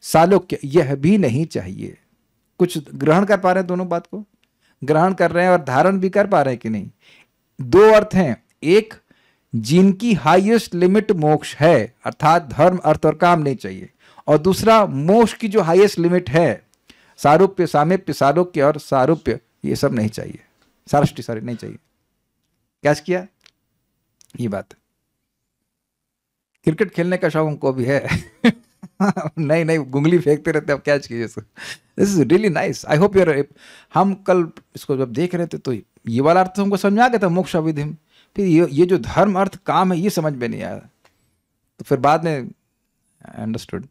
S1: सालोक्य, यह भी नहीं चाहिए। कुछ ग्रहण कर पा रहे हैं? दोनों बात को ग्रहण कर रहे हैं और धारण भी कर पा रहे हैं कि नहीं? 2 अर्थ हैं, एक जिनकी हाईएस्ट लिमिट मोक्ष है अर्थात धर्म अर्थ और काम नहीं चाहिए, और दूसरा मोक्ष की जो हाईएस्ट लिमिट है सारूप्य, सामीप्य, सालोक्य और सारूप्य, ये सब नहीं चाहिए, सार्ष्टि नहीं चाहिए। कैच किया? ये बात। क्रिकेट खेलने का शौक उनको भी है नहीं गुंगली फेंकते रहते, अब कैच कीजिए इसको। This is really nice, I hope your. हम कल इसको जब देख रहे थे तो ये वाला अर्थ हमको समझ आ गया था मोक्ष अविधि में, फिर ये जो धर्म अर्थ काम है ये समझ में नहीं आया। तो फिर बाद में अंडरस्टूड,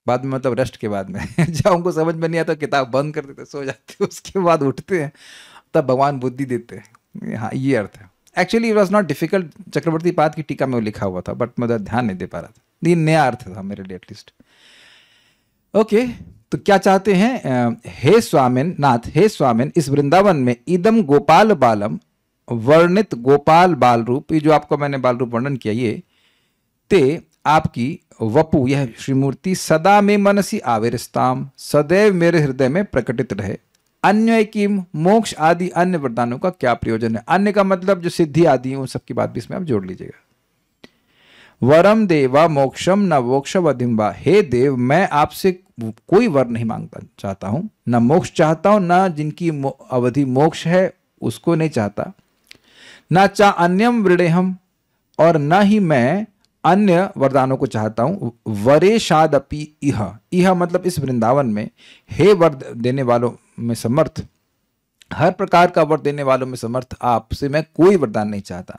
S1: बाद में मतलब रेस्ट के बाद में जब हमको समझ में नहीं आता किताब बंद कर देते, सो जाते, उसके बाद उठते हैं, तब भगवान बुद्धि देते हैं। हाँ, ये अर्थ है। Actually it was not difficult, Chakravarti पाद की टीका में वो लिखा हुआ था, बट मैं उधर ध्यान नहीं दे पा रहा था। ये नया अर्थ था मेरे लिए एटलीस्ट। ओके, तो क्या चाहते हैं? हे स्वामिन नाथ, हे स्वामिन, इस वृंदावन में इदम गोपाल बालम वर्णित गोपाल बाल रूप, ये जो आपको मैंने बाल रूप वर्णन किया, ये ते आपकी वपु, यह श्रीमूर्ति सदा में मनसी आविरस्ताम, सदैव मेरे हृदय में प्रकटित रहे। अन्य किम, मोक्ष आदि अन्य वरदानों का क्या प्रयोजन है? अन्य का मतलब जो सिद्धि आदि है उन सबकी बात भी इसमें आप जोड़ लीजिएगा। वरम देवा मोक्षम न मोक्षवधिम्बा, हे देव मैं आपसे कोई वर नहीं मांगता चाहता हूं, न मोक्ष चाहता हूं, न जिनकी अवधि मोक्ष है उसको नहीं चाहता, न चा अन्यम वृणेहम, और न ही मैं अन्य वरदानों को चाहता हूं। वरेशादपि इह मतलब इस वृंदावन में, हे वर देने वालों में समर्थ, हर प्रकार का वर देने वालों में समर्थ आपसे मैं कोई वरदान नहीं चाहता।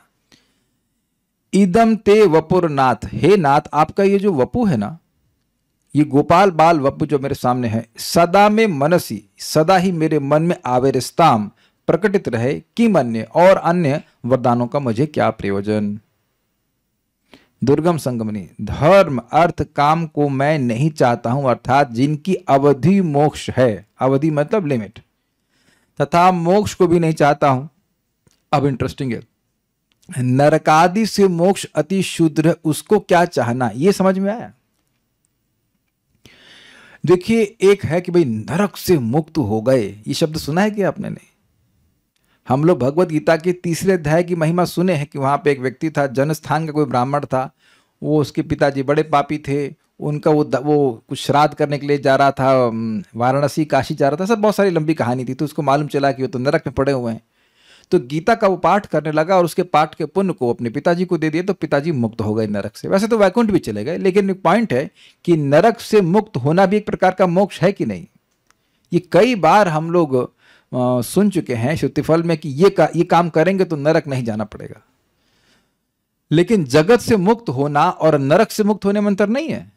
S1: इदम ते वपुर नाथ, हे नाथ आपका ये जो वपु है ना, ये गोपाल बाल वपु जो मेरे सामने है, सदा में मनसी, सदा ही मेरे मन में आवेरस्ताम प्रकटित रहे, कि मन्य और अन्य वरदानों का मुझे क्या प्रयोजन। दुर्गम संगमनी, धर्म अर्थ काम को मैं नहीं चाहता हूं, अर्थात जिनकी अवधि मोक्ष है, अवधि मतलब लिमिट, तथा मोक्ष को भी नहीं चाहता हूं। अब इंटरेस्टिंग है, नरकादि से मोक्ष अति शुद्र, उसको क्या चाहना, ये समझ में आया। देखिए, एक है कि भाई नरक से मुक्त हो गए, ये शब्द सुना है कि आपने? नहीं। हम लोग भगवत गीता के 3रे अध्याय की महिमा सुने हैं कि वहां पे एक व्यक्ति था, जनस्थान का कोई ब्राह्मण था, वो उसके पिताजी बड़े पापी थे, उनका वो कुछ श्राद्ध करने के लिए जा रहा था, वाराणसी काशी जा रहा था, सब बहुत सारी लंबी कहानी थी। तो उसको मालूम चला कि वो तो नरक में पड़े हुए हैं, तो गीता का वो पाठ करने लगा और उसके पाठ के पुण्य को अपने पिताजी को दे दिया, तो पिताजी मुक्त हो गए नरक से। वैसे तो वैकुंठ भी चले गए, लेकिन एक पॉइंट है कि नरक से मुक्त होना भी एक प्रकार का मोक्ष है कि नहीं। ये कई बार हम लोग सुन चुके हैं श्रुतिफल में कि ये काम करेंगे तो नरक नहीं जाना पड़ेगा, लेकिन जगत से मुक्त होना और नरक से मुक्त होने में अंतर नहीं है।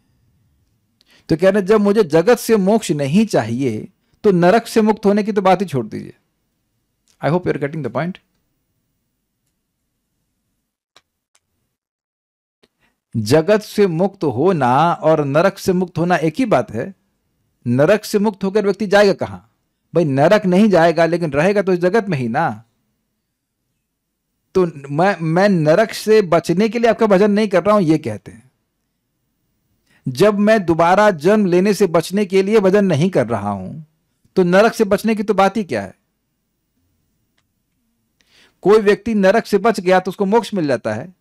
S1: तो कह रहे जब मुझे जगत से मोक्ष नहीं चाहिए तो नरक से मुक्त होने की तो बात ही छोड़ दीजिए। I hope you are getting the point. जगत से मुक्त होना और नरक से मुक्त होना एक ही बात है। नरक से मुक्त होकर व्यक्ति जाएगा कहां? भाई नरक नहीं जाएगा, लेकिन रहेगा तो इस जगत में ही ना। तो मैं नरक से बचने के लिए आपका भजन नहीं कर रहा हूं, ये कहते हैं। जब मैं दोबारा जन्म लेने से बचने के लिए भजन नहीं कर रहा हूं, तो नरक से बचने की तो बात ही क्या है। कोई व्यक्ति नरक से बच गया तो उसको मोक्ष मिल जाता है।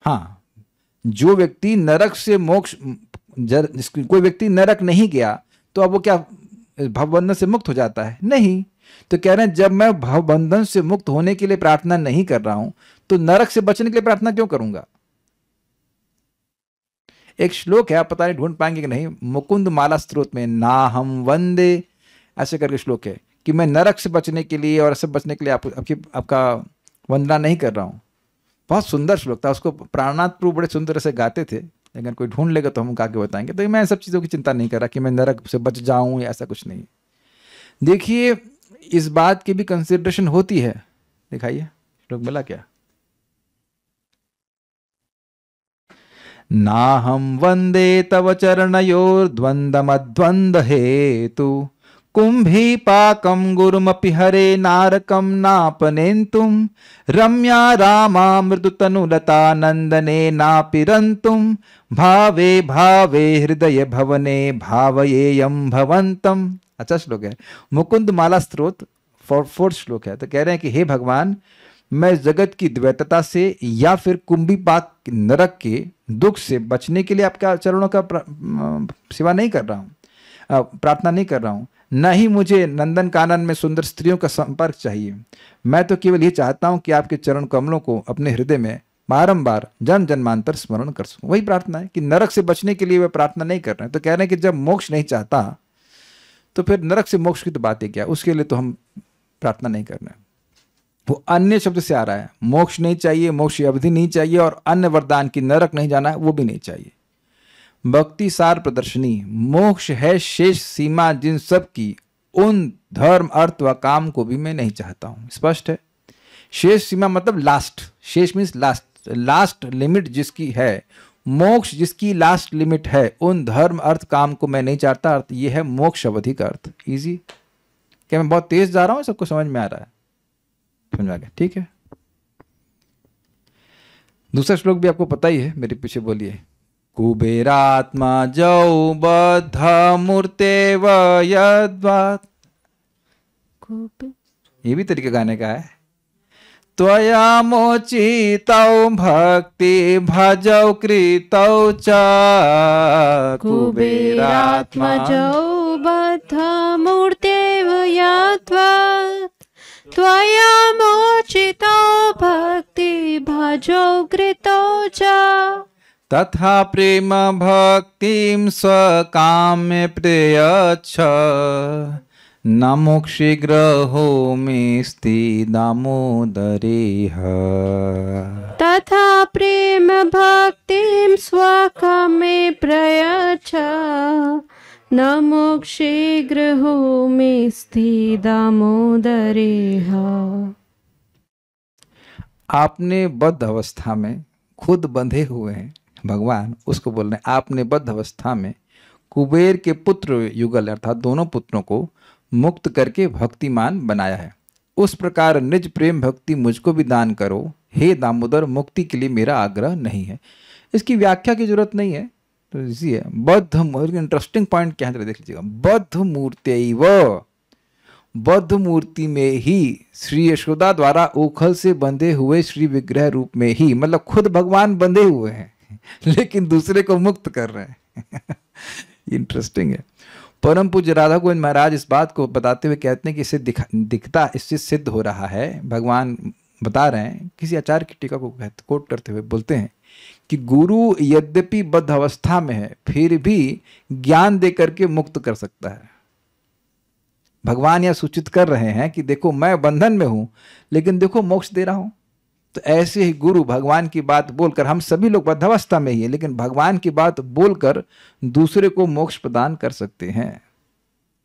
S1: हां, जो व्यक्ति नरक से मोक्ष, कोई व्यक्ति नरक नहीं गया तो अब वो क्या भवबंधन से मुक्त हो जाता है? नहीं। तो कह रहे हैं जब मैं भवबंधन से मुक्त होने के लिए प्रार्थना नहीं कर रहा हूं तो नरक से बचने के लिए प्रार्थना क्यों करूंगा? एक श्लोक है, आप पता नहीं ढूंढ पाएंगे कि नहीं, मुकुंद माला स्तोत्र में, ना हम वंदे, ऐसे करके श्लोक है कि मैं नरक से बचने के लिए और ऐसे बचने के लिए आपका वंदना नहीं कर रहा हूं। बहुत सुंदर श्लोक था, उसको प्राणनाथ प्रभु बड़े सुंदर से गाते थे, लेकिन कोई ढूंढ लेगा तो हम गा के बताएंगे। तो मैं सब चीज़ों की चिंता नहीं कर रहा कि मैं नरक से बच जाऊं या ऐसा कुछ नहीं। देखिए, इस बात की भी कंसिडरेशन होती है। दिखाइए श्लोक मिला क्या? ना हम वंदे तव चरणयोर्द्वन्द्वमद्वन्द्व हेतु कुंभीपाकं गुरुमपि हरे नारकं नापनेन्तुं रम्या रामा मृदुतनुलता नंदने नापिरन्तुं भावे भावे हृदय भवने भावयेयं भवन्तम्। अच्छा श्लोक है, मुकुंद माला स्तोत्र 4th श्लोक है। तो कह रहे हैं कि हे भगवान, मैं जगत की द्वैतता से या फिर कुंभीपाक नरक के दुख से बचने के लिए आपका चरणों का सेवा नहीं कर रहा हूं, प्रार्थना नहीं कर रहा हूं। न ही मुझे नंदन कानन में सुंदर स्त्रियों का संपर्क चाहिए। मैं तो केवल ये चाहता हूं कि आपके चरण कमलों को अपने हृदय में बारंबार जन्म जन्मांतर स्मरण कर सकूं। वही प्रार्थना है कि नरक से बचने के लिए वे प्रार्थना नहीं कर रहे हैं। तो कह रहे हैं कि जब मोक्ष नहीं चाहता तो फिर नरक से मोक्ष की तो बात है क्या, उसके लिए तो हम प्रार्थना नहीं कर रहे हैं। वो अन्य शब्द से आ रहा है, मोक्ष नहीं चाहिए, मोक्ष की अवधि नहीं चाहिए, और अन्य वरदान की नरक नहीं जाना है वो भी नहीं चाहिए। भक्ति सार प्रदर्शनी, मोक्ष है शेष सीमा जिन सब की, उन धर्म अर्थ व काम को भी मैं नहीं चाहता हूं। स्पष्ट है। शेष सीमा मतलब लास्ट, शेष मीन्स लास्ट, लास्ट लिमिट जिसकी है, मोक्ष जिसकी लास्ट लिमिट है, उन धर्म अर्थ काम को मैं नहीं चाहता। अर्थ ये है मोक्ष अवधि का अर्थ। इजी? क्या मैं बहुत तेज जा रहा हूं? सबको समझ में आ रहा है? समझ आ गया? ठीक है। दूसरा श्लोक भी आपको पता ही है, मेरे पीछे बोलिए। कुबेरात्मा जौ बद्ध मूर्तेव यद्वात्, ये भी तरीका गाने का है। त्वया मोचितौ भक्ति भजौ कृतौ च,
S3: कुबेरात्मा जौ बद्ध मूर्तेव यद्वात्, त्वया मोचितौ भक्ति भजौ कृतौ च,
S1: तथा प्रेम भक्तिं स्वकाम्य प्रयच्छ, न मोक्षे ग्रहो मेस्ति दामोदरेह।
S3: तथा प्रेम भक्तिं विग्रहो मेस्ति दामोदरेह।
S1: आपने बद्ध अवस्था में खुद बंधे हुए हैं, भगवान उसको बोल रहे हैं, आपने बद्ध अवस्था में कुबेर के पुत्र युगल अर्थात दोनों पुत्रों को मुक्त करके भक्तिमान बनाया है। उस प्रकार निज प्रेम भक्ति मुझको भी दान करो हे दामोदर, मुक्ति के लिए मेरा आग्रह नहीं है। इसकी व्याख्या की जरूरत नहीं है, तो इसी है। बद्ध, इंटरेस्टिंग पॉइंट क्या है देख लीजिएगा। बद्ध मूर्त्यैव, बद्ध मूर्ति में ही श्री यशोदा द्वारा ओखल से बंधे हुए श्री विग्रह रूप में ही, मतलब खुद भगवान बंधे हुए हैं लेकिन दूसरे को मुक्त कर रहे हैं इंटरेस्टिंग है। परम पूज्य राधा गोविंद महाराज इस बात को बताते हुए कहते हैं कि इससे दिखता, इससे सिद्ध हो रहा है, भगवान बता रहे हैं, किसी आचार्य की टीका को कोट करते हुए बोलते हैं कि गुरु यद्यपि बद्ध अवस्था में है फिर भी ज्ञान दे करके मुक्त कर सकता है। भगवान यह सूचित कर रहे हैं कि देखो मैं बंधन में हूं लेकिन देखो मोक्ष दे रहा हूं। तो ऐसे ही गुरु भगवान की बात बोलकर, हम सभी लोग बद्धावस्था में ही है लेकिन भगवान की बात बोलकर दूसरे को मोक्ष प्रदान कर सकते हैं।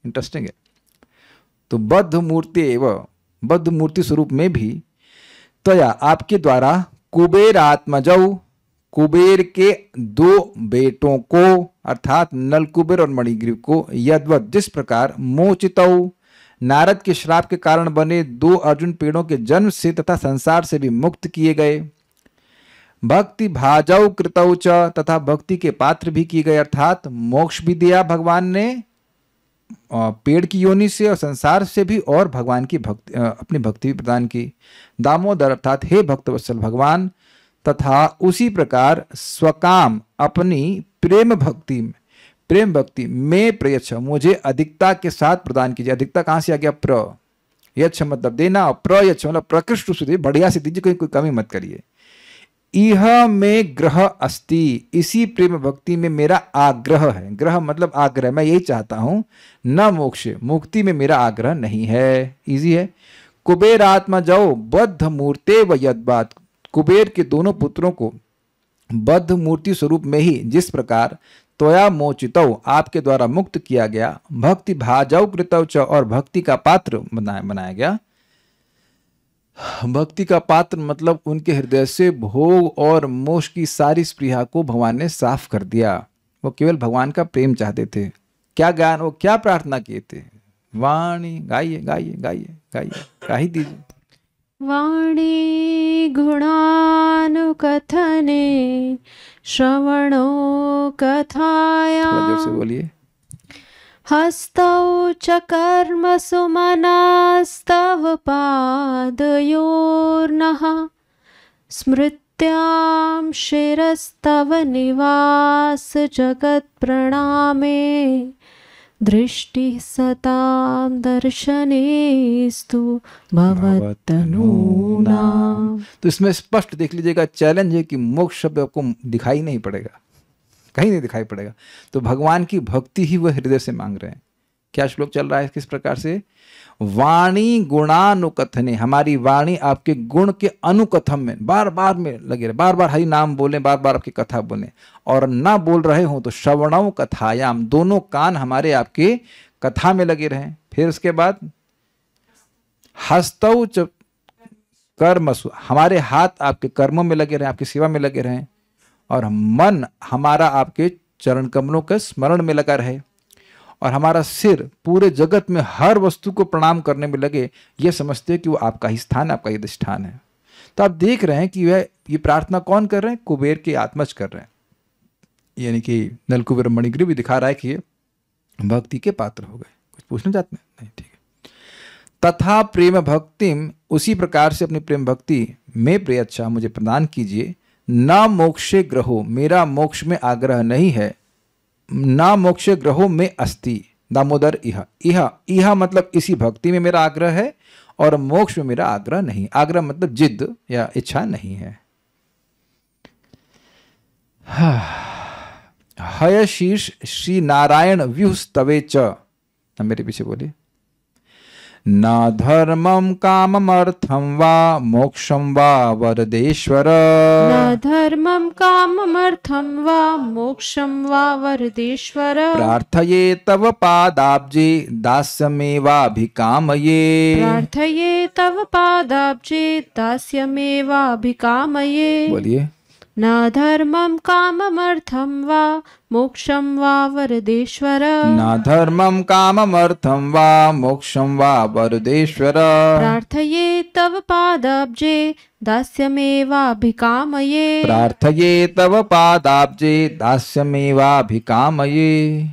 S1: इंटरेस्टिंग है। तो बद्ध मूर्ति एवं बद्ध मूर्ति स्वरूप में भी तया आपके द्वारा कुबेर आत्मजौ, कुबेर के दो बेटों को अर्थात नलकुबेर और मणिग्रीव को यद्वत जिस प्रकार मोचितौ, नारद के श्राप के कारण बने दो अर्जुन पेड़ों के जन्म से तथा संसार से भी मुक्त किए गए, भक्ति भाजौ कृतौ च, तथा भक्ति के पात्र भी किए गए अर्थात मोक्ष भी दिया भगवान ने पेड़ की योनि से और संसार से भी, और भगवान की भक्ति अपनी भक्ति भी प्रदान की। दामोदर अर्थात हे भक्तवत्सल भगवान, तथा उसी प्रकार स्वकाम अपनी प्रेम भक्ति में प्रयच्छ मुझे अधिकता के साथ प्रदान कीजिए। अधिकता कहां से आ गया? प्र यच्छ मतलब देना, और प्रयच्छ मतलब प्रकृष्ट से बढ़िया से दीजिए, कोई कमी मत करिए। इह में ग्रह अस्ति, इसी प्रेम भक्ति में मेरा आग्रह है। ग्रह मतलब आग्रह, मैं यही चाहता हूं, न मोक्ष मुक्ति में मेरा आग्रह नहीं है। इजी है। कुबेर आत्मा जाओ बद्ध मूर्ते व यद्बात, कुबेर के दोनों पुत्रों को बद्ध मूर्ति स्वरूप में ही जिस प्रकार त्वया मोचितौ आपके द्वारा मुक्त किया गया, भक्ति भाजौ कृतौ च और भक्ति का पात्र बनाया गया। भक्ति का पात्र मतलब उनके हृदय से भोग और मोक्ष की सारी स्पृहा को भगवान ने साफ कर दिया। वो केवल भगवान का प्रेम चाहते थे। क्या ज्ञान, वो क्या प्रार्थना किए थे? वाणी गाइए गाइए गाइए गाइए, गा ही दीजिए।
S3: वाणी गुणानुकथने श्रवणो कथाया,
S1: थोड़ा जोर से बोलिए।
S3: हस्तौ च कर्मसु मनस्तव पादयोर्नः, स्मृत्यां शिरस्तव निवास जगत् प्रणामे, दृष्टि सतां दर्शनेस्तु भवत्तनूनाम्।
S1: तो इसमें स्पष्ट देख लीजिएगा, चैलेंज है कि मोक्ष शब्द आपको दिखाई नहीं पड़ेगा, कहीं नहीं दिखाई पड़ेगा। तो भगवान की भक्ति ही वह हृदय से मांग रहे हैं। क्या श्लोक चल रहा है किस प्रकार से? वाणी गुणानुकथने, हमारी वाणी आपके गुण के अनुकथन में बार बार में लगे रहे, बार बार हरि नाम बोलें, बार बार आपकी कथा बोलें, और ना बोल रहे हो तो श्रवणों कथायाम, दोनों कान हमारे आपके कथा में लगे रहें। फिर उसके बाद हस्तौ च कर्मसु, हमारे हाथ आपके कर्मों में लगे रहें, आपकी सेवा में लगे रहें, और मन हमारा आपके चरण कमलों के स्मरण में लगा रहे, और हमारा सिर पूरे जगत में हर वस्तु को प्रणाम करने में लगे, ये समझते हैं कि वो आपका ही स्थान, आपका ही अधिष्ठान है। तो आप देख रहे हैं कि वह ये प्रार्थना कौन कर रहे हैं? कुबेर के आत्मज कर रहे हैं। यानी कि नलकुबेर मणिग्रीव भी दिखा रहा है कि ये भक्ति के पात्र हो गए। कुछ पूछना चाहते हैं? नहीं, ठीक है। तथा प्रेम भक्तिम, उसी प्रकार से अपनी प्रेम भक्ति में प्रयच्छा मुझे प्रदान कीजिए। न मोक्षे ग्रहो, मेरा मोक्ष में आग्रह नहीं है। न मोक्ष ग्रहो में अस्ति दामोदर इह, इह मतलब इसी भक्ति में मेरा आग्रह है, और मोक्ष में मेरा आग्रह नहीं। आग्रह मतलब जिद या इच्छा नहीं है। हय शीर्ष श्री नारायण व्यूह स्तवे च, मेरे पीछे बोलिए। न धर्मं काममर्थं वा मोक्षं वा वरदेश्वर।
S3: न धर्मं काममर्थं वा मोक्षं वा वरदेश्वर।
S1: प्रार्थये तव पादाब्जे दास्यमेवाभिकामये।
S3: प्रार्थये तव पादाब्जे दास्यमेवाभिकामये।
S1: बोलिए।
S3: न धर्मं काममर्थं वा मोक्षं वा वरदेश्वर।
S1: न धर्मं काममर्थं वा मोक्षं वा वरदेश्वर।
S3: प्रार्थये तव पादाब्जे दास्यमेवाभिकामये।
S1: प्रार्थये तव पादाब्जे दास्यमेवाभिकामये।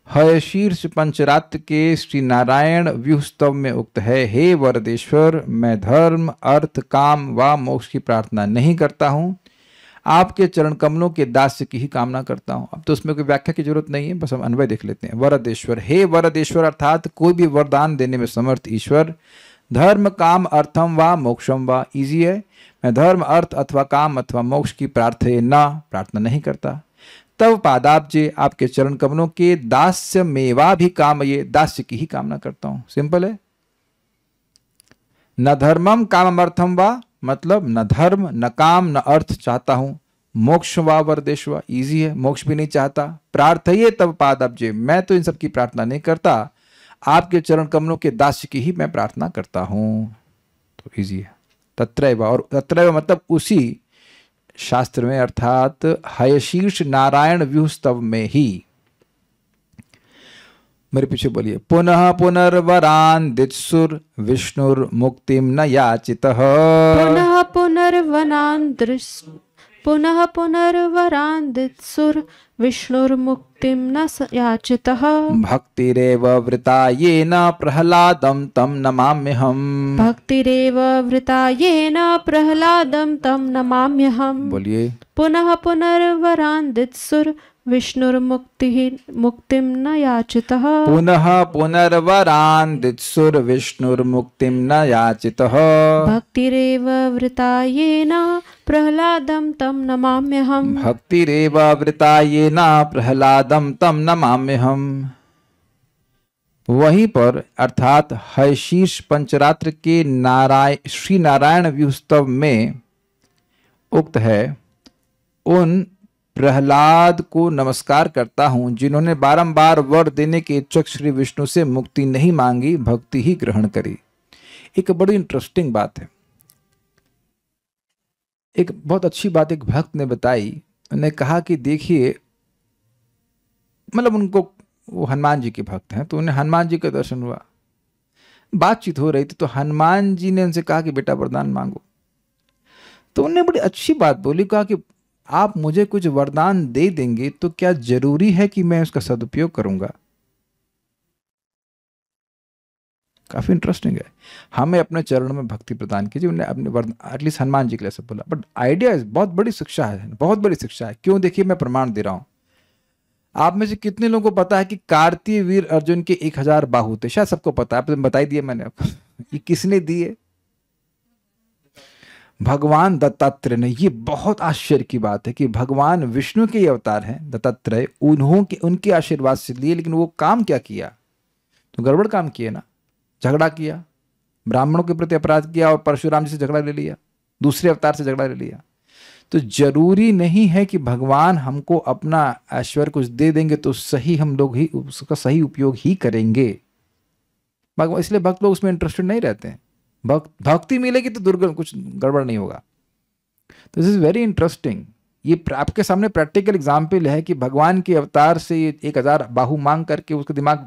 S1: हय शीर्ष पंचरात्र के श्री नारायण व्यूहस्तव में उक्त है, हे वरदेश्वर, मैं धर्म अर्थ काम व मोक्ष की प्रार्थना नहीं करता हूँ, आपके चरण कमलों के दास्य की ही कामना करता हूँ। अब तो उसमें कोई व्याख्या की जरूरत नहीं है, बस हम अन्वय देख लेते हैं। वरदेश्वर, हे वरदेश्वर अर्थात कोई भी वरदान देने में समर्थ ईश्वर। धर्म काम अर्थम व मोक्षम व, इजी है, मैं धर्म अर्थ अथवा काम अथवा मोक्ष की प्रार्थना नहीं करता। तव पादाब्जे, आपके चरण कमलों के दास्य मेवा भी काम, ये दास्य की ही कामना करता हूँ। सिंपल है। न धर्मम काममर्थम वा, मतलब न धर्म न काम न अर्थ चाहता हूं। मोक्ष वा वरदेश्वर, इजी है, मोक्ष भी नहीं चाहता। प्रार्थये तव पादाब्जे, मैं तो इन सब की प्रार्थना नहीं करता, आपके चरण कमलों के दास्य की ही मैं प्रार्थना करता हूं। तो इजी है। तत्रैव, और तत्रैव मतलब उसी शास्त्र में, अर्थात हयशीर्ष नारायण व्यूहस्तव में ही। मेरे पीछे बोलिए। पुनः पुनर्वरान दित्सुर विष्णुर मुक्तिम न याचितः।
S3: पुनः पुनर्वरान दित्सुर विष्णुर्मुक्तिं न याचितः।
S1: भक्तिरेव वृता येन प्रह्लादं तं नमाम्यहम्।
S3: भक्तिरेव वृता येन प्रह्लादं तं नमाम्यहम्।
S1: बोलिए।
S3: पुनः पुनर्वरान दित्सुर मुक्तिं न याचितः।
S1: पुनः पुनर्वरान दित्सुर विष्णुर्मुक्तिं न याचितः।
S3: भक्तिरेव वृता येन प्रह्लादं तं नमाम्यहम्।
S1: भक्तिरेव वृता येन प्रह्लादं तं नमाम्यहम्। वहीं पर अर्थात हयशीर्ष पंचरात्र के श्री नारायण व्यूहस्तव में उक्त है, उन प्रहलाद को नमस्कार करता हूं जिन्होंने बारंबार वर देने के इच्छुक श्री विष्णु से मुक्ति नहीं मांगी, भक्ति ही ग्रहण करी। एक बड़ी इंटरेस्टिंग बात है, एक बहुत अच्छी बात एक भक्त ने बताई। उन्होंने कहा कि देखिए, मतलब उनको, वो हनुमान जी के भक्त हैं, तो उन्हें हनुमान जी का दर्शन हुआ, बातचीत हो रही थी, तो हनुमान जी ने उनसे कहा कि बेटा वरदान मांगो। तो उन्होंने बड़ी अच्छी बात बोली, कहा कि आप मुझे कुछ वरदान दे देंगे तो क्या जरूरी है कि मैं उसका सदुपयोग करूंगा। काफी इंटरेस्टिंग है। हमें अपने चरणों में भक्ति प्रदान कीजिए। उन्हें अपने वरदान, एटलीस्ट हनुमान जी के लिए सब बोला, बट आइडिया बहुत बड़ी शिक्षा है, बहुत बड़ी शिक्षा है। क्यों? देखिए, मैं प्रमाण दे रहा हूं। आप में से कितने लोगों को पता है कि कार्तिक वीर अर्जुन के 1000 बाहु थे? शायद सबको पता है, बताई दिए मैंने आपको। ये किसने दिए? भगवान दत्तात्रेय ने। ये बहुत आश्चर्य की बात है कि भगवान विष्णु के अवतार हैं दत्तात्रेय, उनके आशीर्वाद से लिए, लेकिन वो काम क्या किया? तो गड़बड़ काम किए ना, झगड़ा किया, ब्राह्मणों के प्रति अपराध किया और परशुराम जी से झगड़ा ले लिया, दूसरे अवतार से झगड़ा ले लिया। तो जरूरी नहीं है कि भगवान हमको अपना ऐश्वर्य कुछ दे देंगे तो सही हम लोग ही उसका सही उपयोग ही करेंगे। इसलिए भक्त लोग उसमें इंटरेस्टेड नहीं रहते हैं। भक्ति मिलेगी तो दुर्गम कुछ गड़बड़ नहीं होगा। तो दिस इज वेरी इंटरेस्टिंग। ये आपके सामने प्रैक्टिकल एग्जाम्पल है कि भगवान के अवतार से 1000 बाहु मांग करके उसको दिमाग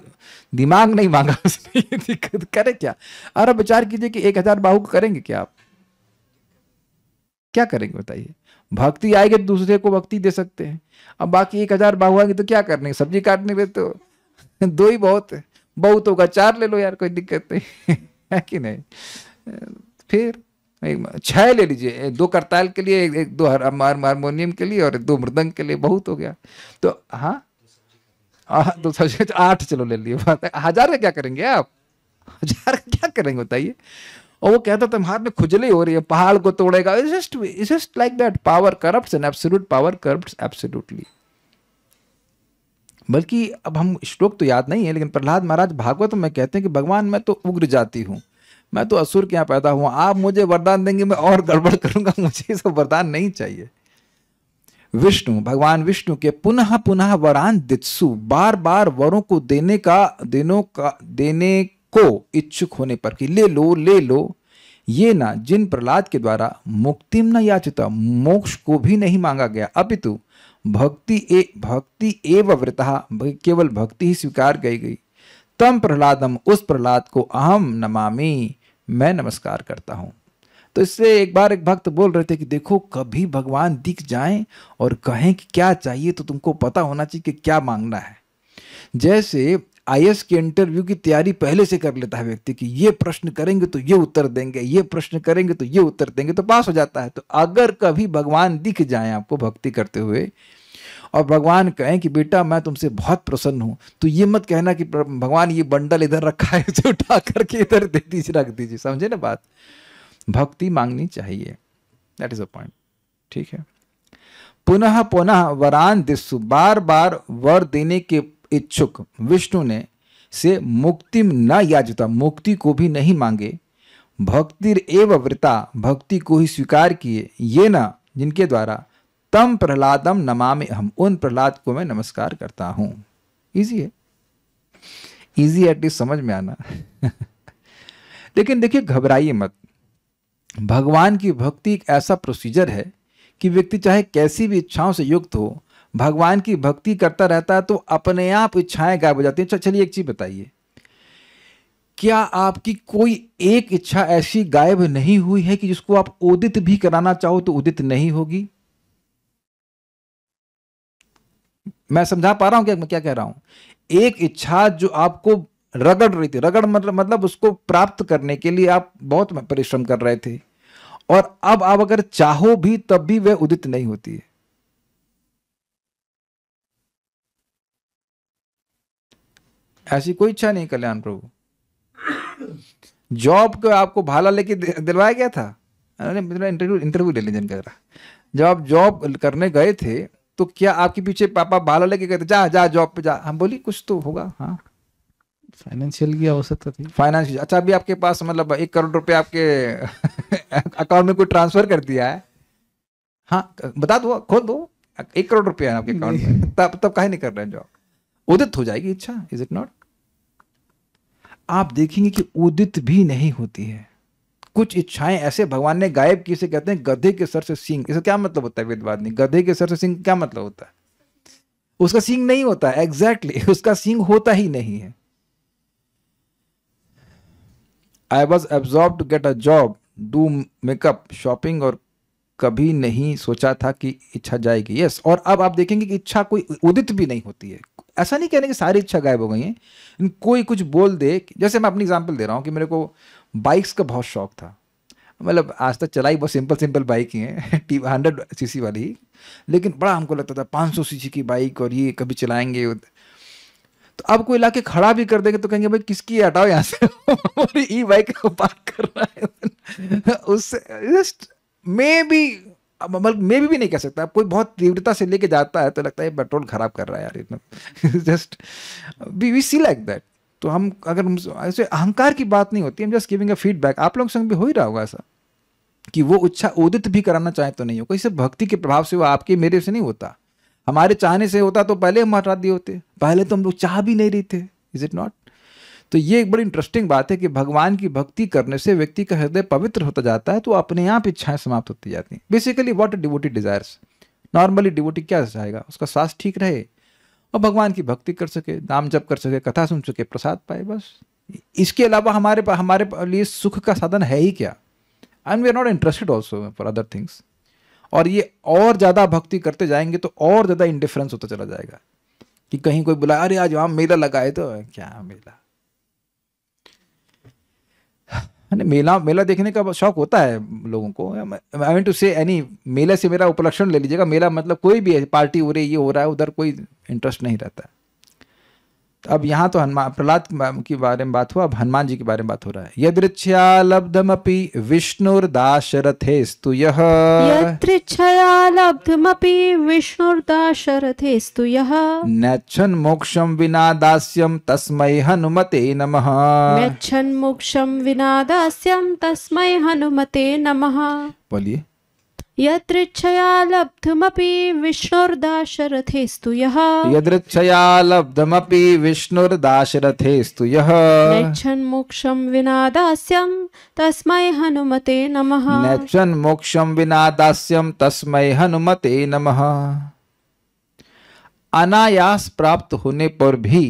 S1: नहीं मांगा उसने। ये दिक्कत करे क्या? और अब विचार कीजिए कि 1000 बाहु को करेंगे क्या? आप क्या करेंगे बताइए? भक्ति आएगी तो दूसरे को भक्ति दे सकते हैं। अब बाकी 1000 बाहु आएंगे तो क्या करने? सब्जी काटने में तो 2 ही बहुत है। बहुत होगा 4 ले लो यार, कोई दिक्कत नहीं है कि नहीं? फिर 6 ले लीजिए, 2 करताल के लिए, 2 हारमोनियम के लिए और 2 मृदंग के लिए, बहुत हो गया। तो हाँ, 8 चलो ले लिए। 1000 का क्या करेंगे आप? 1000 का क्या करेंगे बताइए? और वो कहता था हाथ में खुजली हो रही है, पहाड़ को तोड़ेगा। It's just like that. Power corrupts and absolute power corrupts absolutely. बल्कि अब हम श्लोक तो याद नहीं है, लेकिन प्रहलाद महाराज भागवत में कहते हैं कि भगवान मैं तो उग्र जाति हूँ, मैं तो असुर के यहाँ पैदा हुआ, आप मुझे वरदान देंगे मैं और गड़बड़ करूंगा, मुझे ये सब वरदान नहीं चाहिए। विष्णु, भगवान विष्णु के पुनः पुनः वरान दित्सु, बार बार वरों को देने को इच्छुक होने पर कि ले लो, ये ना जिन प्रहलाद के द्वारा मुक्तिम न याचिता, मोक्ष को भी नहीं मांगा गया, अपितु भक्ति एव वृतः, केवल भक्ति ही स्वीकार की गई। तम प्रहलादम, उस प्रहलाद को अहम नमामि, मैं नमस्कार करता हूं। तो इससे एक बार एक भक्त बोल रहे थे कि देखो कभी भगवान दिख जाएं और कहें कि क्या चाहिए, तो तुमको पता होना चाहिए कि क्या मांगना है। जैसे आईएएस के इंटरव्यू की तैयारी पहले से कर लेता है व्यक्ति कि ये प्रश्न करेंगे तो ये उत्तर देंगे, ये प्रश्न करेंगे तो ये उत्तर देंगे, तो पास हो जाता है। तो अगर कभी भगवान दिख जाएं आपको भक्ति करते हुए और भगवान कहें कि बेटा मैं तुमसे बहुत प्रसन्न हूं, तो ये मत कहना कि भगवान ये बंडल इधर रखा है, इसे उठा करके इधर दे दीजिए, रख दीजिए। समझे ना बात? भक्ति मांगनी चाहिए, दैट इज अ पॉइंट। ठीक है। पुनः पुनः वरान दिस्सु, बार बार वर देने के इच्छुक विष्णु ने से मुक्तिम न याचिता, मुक्ति को भी नहीं मांगे। भक्तिर एव वृता, भक्ति को ही स्वीकार किए। ये न जिनके द्वारा तम प्रहलादम नमामि, हम उन प्रहलाद को मैं नमस्कार करता हूं। इजी है, इजी एटलीस्ट समझ में आना। लेकिन देखिए घबराइए मत, भगवान की भक्ति एक ऐसा प्रोसीजर है कि व्यक्ति चाहे कैसी भी इच्छाओं से युक्त हो, भगवान की भक्ति करता रहता है तो अपने आप इच्छाएं गायब हो जाती हैं। चलिए एक चीज बताइए, क्या आपकी कोई एक इच्छा ऐसी गायब नहीं हुई है कि जिसको आप उदित भी कराना चाहो तो उदित नहीं होगी? मैं समझा पा रहा हूं क्या मैं क्या कह रहा हूं? एक इच्छा जो आपको रगड़ रही थी, रगड़ मतलब उसको प्राप्त करने के लिए आप बहुत परिश्रम कर रहे थे, और अब आप अगर चाहो भी तब भी वह उदित नहीं होती है। ऐसी कोई इच्छा नहीं कल्याण प्रभु। जॉब को आपको भाला लेके दिलवाया गया था, इंटरव्यू ले लीजिए इनका। जब आप जॉब करने गए थे तो क्या आपके पीछे पापा भाला लेके गए थे, जा जा जॉब पे जा? हम बोली कुछ तो होगा। हाँ,
S4: फाइनेंशियल की आवश्यकता थी,
S1: फाइनेंशियल। अच्छा, अभी आपके पास मतलब 1 करोड़ रुपए आपके अकाउंट में कोई ट्रांसफर कर दिया है, हाँ बता दो, खोल दो, 1 करोड़ रुपया है आपके अकाउंट में, तब काहे नहीं कर रहे हैं जॉब? उदित हो जाएगी इच्छा, इज इट नॉट? आप देखेंगे कि उदित भी नहीं होती है। कुछ इच्छाएं ऐसे भगवान ने गायब की, से कहते हैं गधे के सर से सींग। इसका क्या मतलब होता है वेदवादी? गधे के सर से सींग क्या मतलब होता है? उसका सींग नहीं होता है, एग्जैक्टली उसका सींग होता ही नहीं है। I was absorb to get a job, do makeup, shopping, और कभी नहीं सोचा था कि इच्छा जाएगी। यस, और अब आप देखेंगे कि इच्छा कोई उदित भी नहीं होती है। ऐसा नहीं कहने कि सारी इच्छा गायब हो गई है, कोई कुछ बोल दे। जैसे मैं अपनी एग्जांपल दे रहा हूँ कि मेरे को बाइक्स का बहुत शौक था, मतलब आज तक चलाई बहुत सिंपल बाइक ही है, 100 सीसी वाली ही, लेकिन बड़ा हमको लगता था 500 सीसी की बाइक और ये कभी चलाएंगे। तो अब कोई लाके खड़ा भी कर देंगे तो कहेंगे भाई किसकी है, हटाओ यहाँ से, और ई बाइक को पार्क कर रहा है। उससे जस्ट मे भी नहीं कह सकता, कोई बहुत तीव्रता से लेके जाता है तो लगता है पेट्रोल खराब कर रहा है यार इतना। Just we see like that. तो हम अगर ऐसे अहंकार की बात नहीं होती, हम जस्ट गिविंग अ फीडबैक। आप लोगों संग भी हो ही रहा होगा ऐसा कि वो इच्छा उदित भी कराना चाहे तो नहीं हो, कोई सिर्फ भक्ति के प्रभाव से, वो आपके मेरे से नहीं होता। हमारे चाहने से होता तो पहले हम हटा दिए होते, पहले तो हम लोग चाह भी नहीं रहे थे। Is it not? तो ये एक बड़ी इंटरेस्टिंग बात है कि भगवान की भक्ति करने से व्यक्ति का हृदय पवित्र होता जाता है, तो अपने आप इच्छाएं समाप्त होती जाती हैं। Basically what a devotee desires. Normally devotee क्या चाहेगा? उसका स्वास्थ्य ठीक रहे और भगवान की भक्ति कर सके, नाम जप कर सके, कथा सुन सके, प्रसाद पाए, बस। इसके अलावा हमारे लिए सुख का साधन है ही क्या? And we are not interested also for other things. और ये और ज्यादा भक्ति करते जाएंगे तो और ज्यादा इंडिफरेंस होता चला जाएगा कि कहीं कोई बुला, अरे आज वहां मेला लगाए, तो क्या मेला, मेला देखने का शौक होता है लोगों को। आई मीन टू से एनी, मेले से मेरा उपलक्षण ले लीजिएगा, मेला मतलब कोई भी पार्टी हो रही, ये हो रहा है, उधर कोई इंटरेस्ट नहीं रहता। तो अब यहाँ तो हनुमान प्रहलाद के बारे में बात हुआ, अब हनुमान जी के बारे में बात हो रहा है। यदृच्छया लब्धमपि विष्णुर्दाशरथेस्तु यः
S3: यत्रिच्छया लब्धमपि विष्णुर्दाशरथेस्तु यः
S1: नैच्छन् मोक्षं विना दास्यं तस्मै हनुमते नमः।
S3: यच्छन् मोक्षं विना दास्यं तस्मै हनुमते नमः।
S1: बोलिए।
S3: यत्रिच्छया लब्धमपि विष्णुर्दाशरथेस्तु यः
S1: यदृच्छया लब्धमपि विष्णुर्दाशरथेस्तु यः
S3: नैच्छन् मोक्षं विना दास्यं तस्मै हनुमते नमः।
S1: नैच्छन् मोक्षं विना दास्यं तस्मै हनुमते नमः। अनायास प्राप्त होने पर भी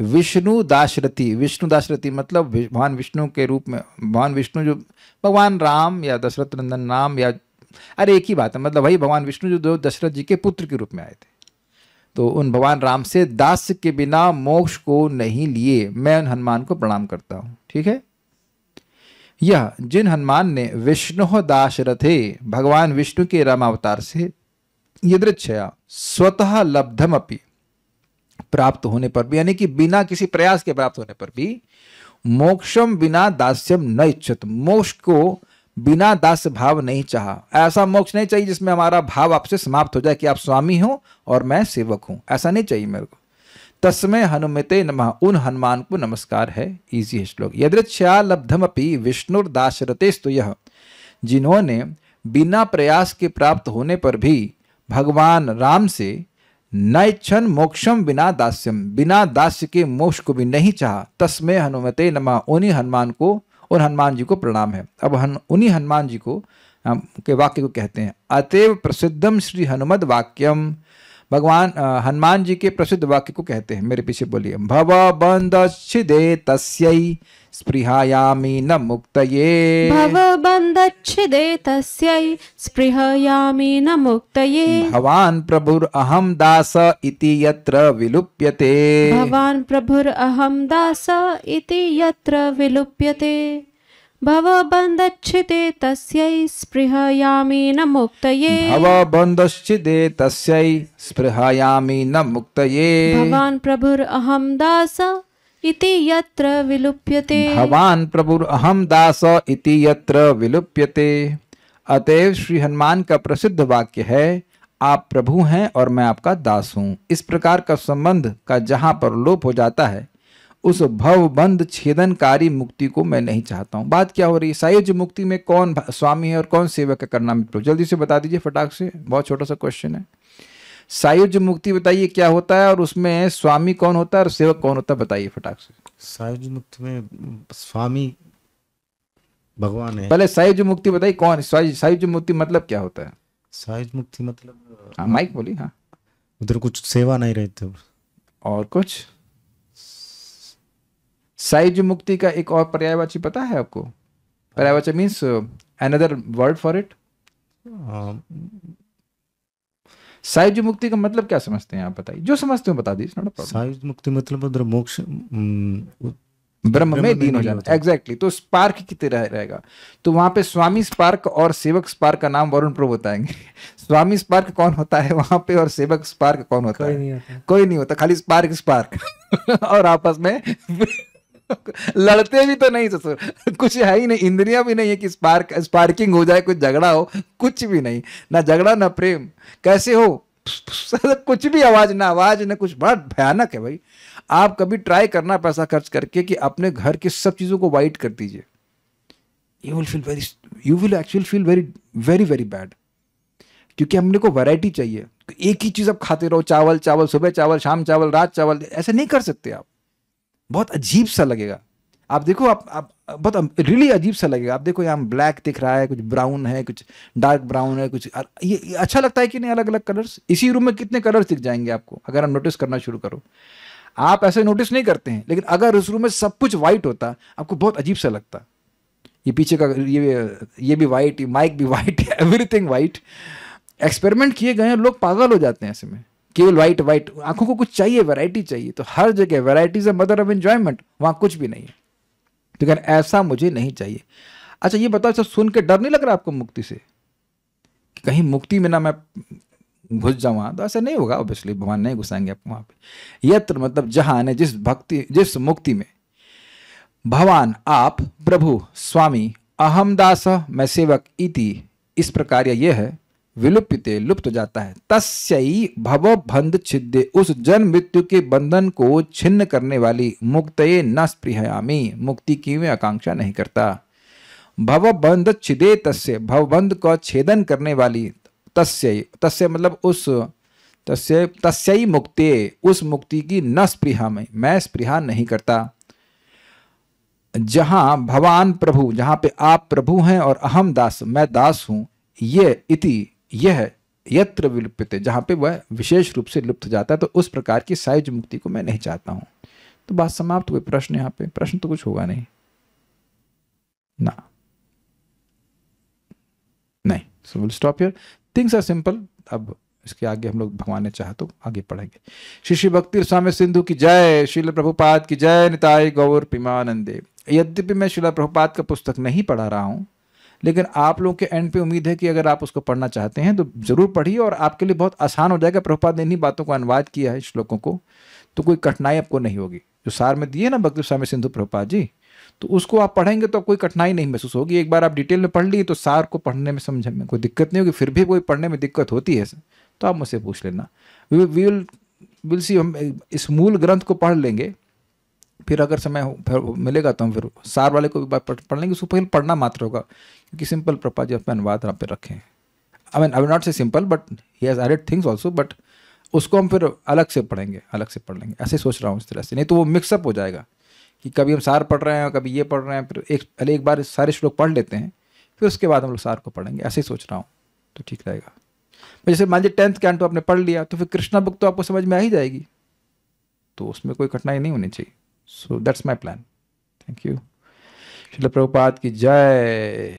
S1: विष्णु दाशरथी, विष्णु दाशरथी मतलब भगवान विष्णु के रूप में, भगवान विष्णु जो भगवान राम या दशरथ नंदन राम या अरे एक ही बात है, मतलब वही भगवान विष्णु जो दशरथ जी के पुत्र के रूप में आए थे, तो उन भगवान राम से दास्य के बिना मोक्ष को नहीं लिए मैं उन हनुमान को प्रणाम करता हूँ। ठीक है। यह जिन हनुमान ने विष्णु दाशरथे भगवान विष्णु के रामावतार से यदृच्छया स्वतः लब्धमपि प्राप्त होने पर भी, यानी कि बिना किसी प्रयास के प्राप्त होने पर भी, मोक्षम बिना दास्यम न इच्छत, मोक्ष को बिना दास्य भाव नहीं चाहा। ऐसा मोक्ष नहीं चाहिए जिसमें हमारा भाव आपसे समाप्त हो जाए कि आप स्वामी हो और मैं सेवक हूं, ऐसा नहीं चाहिए मेरे को। तस्मै हनुमते नमः, उन हनुमान को नमस्कार है। इजी है श्लोक। यदृच्छया लब्धमपि विष्णुर्दाशरथेस्तु यः, जिन्होंने बिना प्रयास के प्राप्त होने पर भी भगवान राम से नैच्छन् मोक्षम बिना दास्यम, बिना दास्य के मोक्ष को भी नहीं चाहा, तस्मै हनुमते नमः, उन्हीं हनुमान को, उन हनुमान जी को प्रणाम है। अब उन्हीं हनुमान जी को के वाक्य को कहते हैं अतएव प्रसिद्धम श्री हनुमद वाक्यम, भगवान हनुमान जी के प्रसिद्ध वाक्य को कहते हैं। मेरे पीछे बोलिए। भव बंधच्छिदे तस्यै स्पृहायामि न मुक्तये,
S3: भवबन्धच्छिदे तस्यै स्पृहयामि न मुक्तये,
S1: भवान् प्रभुरहं दास इति यत्र विलुप्यते,
S3: भवान् प्रभुरहं दास इति यत्र विलुप्यते, भवबन्धच्छिदे तस्यै स्पृहयामि न मुक्तये,
S1: भवबन्धच्छिदे तस्यै स्पृहायामि न मुक्तये,
S3: भवान् प्रभुरहं दास इति यत्र विलुप्यते,
S1: भवान् प्रभुरहं दास इति यत्र विलुप्यते। अतएव श्री हनुमान का प्रसिद्ध वाक्य है आप प्रभु हैं और मैं आपका दास हूं। इस प्रकार का संबंध का जहां पर लोप हो जाता है उस भवबंध छेदनकारी मुक्ति को मैं नहीं चाहता हूं। बात क्या हो रही है? सायुज्य मुक्ति में कौन स्वामी है और कौन सेवक है करना मित्रों? जल्दी से बता दीजिए फटाक से, बहुत छोटा सा क्वेश्चन है। सायुज्य मुक्ति बताइए क्या होता है और उसमें स्वामी कौन होता है और सेवक कौन होता है, बताइए फटाक से।
S5: सायुज्य मुक्ति में स्वामी भगवान है।
S1: पहले सायुज्य मुक्ति बताइए कौन, सायुज्य मुक्ति मतलब क्या होता है?
S5: सायुज्य मुक्ति मतलब
S1: हाँ माइक बोलिए। हाँ,
S5: उधर कुछ सेवा नहीं रहती
S1: और कुछ। सायुज्य मुक्ति का एक और पर्यायवाची पता है आपको? पर्यायवाची means another word for it. सायुज्य मुक्ति का मतलब क्या समझते हैं आप, बताइए। जो समझते हो बता दीजिए।
S5: सायुज्य मुक्ति मतलब उधर मोक्ष
S1: ब्रह्म में लीन हो जाना। एग्जैक्टली। तो स्पार्क की तरह रहेगा। तो वहां पे स्वामी स्पार्क और सेवक स्पार्क का नाम वरुण प्रभु बताएंगे। स्वामी स्पार्क कौन होता है वहां पे और सेवक स्पार्क कौन होता है? कोई नहीं होता, खाली स्पार्क स्पार्क और आपस में लड़ते भी तो नहीं ससुर, कुछ है ही नहीं, इंद्रियां भी नहीं है कि स्पार्किंग हो जाए, कुछ झगड़ा हो, कुछ भी नहीं, ना झगड़ा ना प्रेम। कैसे हो? कुछ भी आवाज ना कुछ। बड़ा भयानक है भाई। आप कभी ट्राई करना पैसा खर्च करके कि अपने घर की सब चीजों को वाइट कर दीजिए, you will actually feel very very very bad. क्योंकि हमने को वैरायटी चाहिए। एक ही चीज आप खाते रहो, चावल चावल, सुबह चावल, शाम चावल, रात चावल, ऐसे नहीं कर सकते आप। बहुत अजीब सा लगेगा। आप देखो, आप बहुत रियली अजीब सा लगेगा। आप देखो यहाँ ब्लैक दिख रहा है, कुछ ब्राउन है, कुछ डार्क ब्राउन है, कुछ ये अच्छा लगता है कि नहीं? अलग अलग कलर्स। इसी रूम में कितने कलर्स दिख जाएंगे आपको अगर आप नोटिस करना शुरू करो। आप ऐसे नोटिस नहीं करते हैं, लेकिन अगर उस रूम में सब कुछ व्हाइट होता आपको बहुत अजीब सा लगता। ये पीछे का ये भी व्हाइट, माइक भी व्हाइट, एवरीथिंग व्हाइट। एक्सपेरिमेंट किए गए हैं, लोग पागल हो जाते हैं ऐसे में। केवल व्हाइट व्हाइट, आंखों को कुछ चाहिए, वैरायटी चाहिए। तो हर जगह variety is a mother of enjoyment, वहां कुछ भी नहीं है। तो कहना ऐसा मुझे नहीं चाहिए। अच्छा ये बताओ, सब सुन के डर नहीं लग रहा आपको मुक्ति से? कि कहीं मुक्ति में ना मैं घुस जाऊं वहां, तो ऐसा नहीं होगा। ऑब्वियसली भगवान नहीं घुसाएंगे आपको वहां पे। यत्र मतलब जहां, ने जिस भक्ति, जिस मुक्ति में, भगवान आप, प्रभु, स्वामी, अहम दास मैं सेवक, इति इस प्रकार यह है, विलुप्यते लुप्त हो जाता है, तस्यै भव बंध छिद्दे उस जन्म मृत्यु के बंधन को छिन्न करने वाली, मुक्तये न स्पृहयामि मुक्ति की मैं आकांक्षा नहीं करता। भव बंध छिदे तस्य, भवबंध का छेदन करने वाली, तस्य, तस्य मतलब उस, तस्य तस्यै मुक्ते उस मुक्ति की न स्पृहा में मैं स्पृहा नहीं करता। जहां भगवान प्रभु, जहां पे आप प्रभु हैं और अहम दास मैं दास हूं, ये इति यह, यत्र विलुप्यते जहां पे वह विशेष रूप से लुप्त जाता है, तो उस प्रकार की सायुज मुक्ति को मैं नहीं चाहता हूं। तो बात समाप्त। कोई प्रश्न यहाँ पे? प्रश्न तो कुछ होगा नहीं ना, नहीं। So will stop here, things are simple. अब इसके आगे हम लोग भगवान ने चाहा तो आगे पढ़ेंगे। श्री श्री भक्ति स्वामी सिंधु की जय, श्रील प्रभुपाद की जय, निताई गौर प्रेमानंदे। यद्यपि मैं श्रील प्रभुपाद का पुस्तक नहीं पढ़ा रहा हूं, लेकिन आप लोगों के एंड पे उम्मीद है कि अगर आप उसको पढ़ना चाहते हैं तो जरूर पढ़िए, और आपके लिए बहुत आसान हो जाएगा। प्रभुपाद ने इन्हीं बातों को अनुवाद किया है श्लोकों को, तो कोई कठिनाई आपको नहीं होगी। जो सार में दिए ना भक्ति स्वामी सिंधु प्रभुपाद जी, तो उसको आप पढ़ेंगे तो कोई कठिनाई नहीं महसूस होगी। एक बार आप डिटेल में पढ़ लिए तो सार को पढ़ने में, समझने में कोई दिक्कत नहीं होगी। फिर भी कोई पढ़ने में दिक्कत होती है तो आप मुझसे पूछ लेना। विल सी, हम इस मूल ग्रंथ को पढ़ लेंगे, फिर अगर समय मिलेगा तो हम फिर सार वाले को भी पढ़ लेंगे। उसको पहले पढ़ना मात्र होगा, क्योंकि सिंपल प्रभुपाद जी अपने अनुवाद यहाँ पे रखे हैं। I will not say simple, but he has added things also, but उसको हम फिर अलग से पढ़ेंगे, अलग से पढ़ लेंगे। ऐसे सोच रहा हूँ इस तरह से, नहीं तो वो मिक्सअप हो जाएगा कि कभी हम सार पढ़ रहे हैं, कभी ये पढ़ रहे हैं, फिर एक बार सारे श्लोक पढ़ लेते हैं, फिर उसके बाद हम लोग सार को पढ़ेंगे। ऐसे ही सोच रहा हूँ, तो ठीक रहेगा। जैसे मान लीजिए 10th कैंटो आपने पढ़ लिया, तो फिर कृष्णा बुक तो आपको समझ में आ ही जाएगी, तो उसमें कोई कठिनाई नहीं होनी चाहिए। So that's my plan. Thank you. Srila Prabhupada की जय।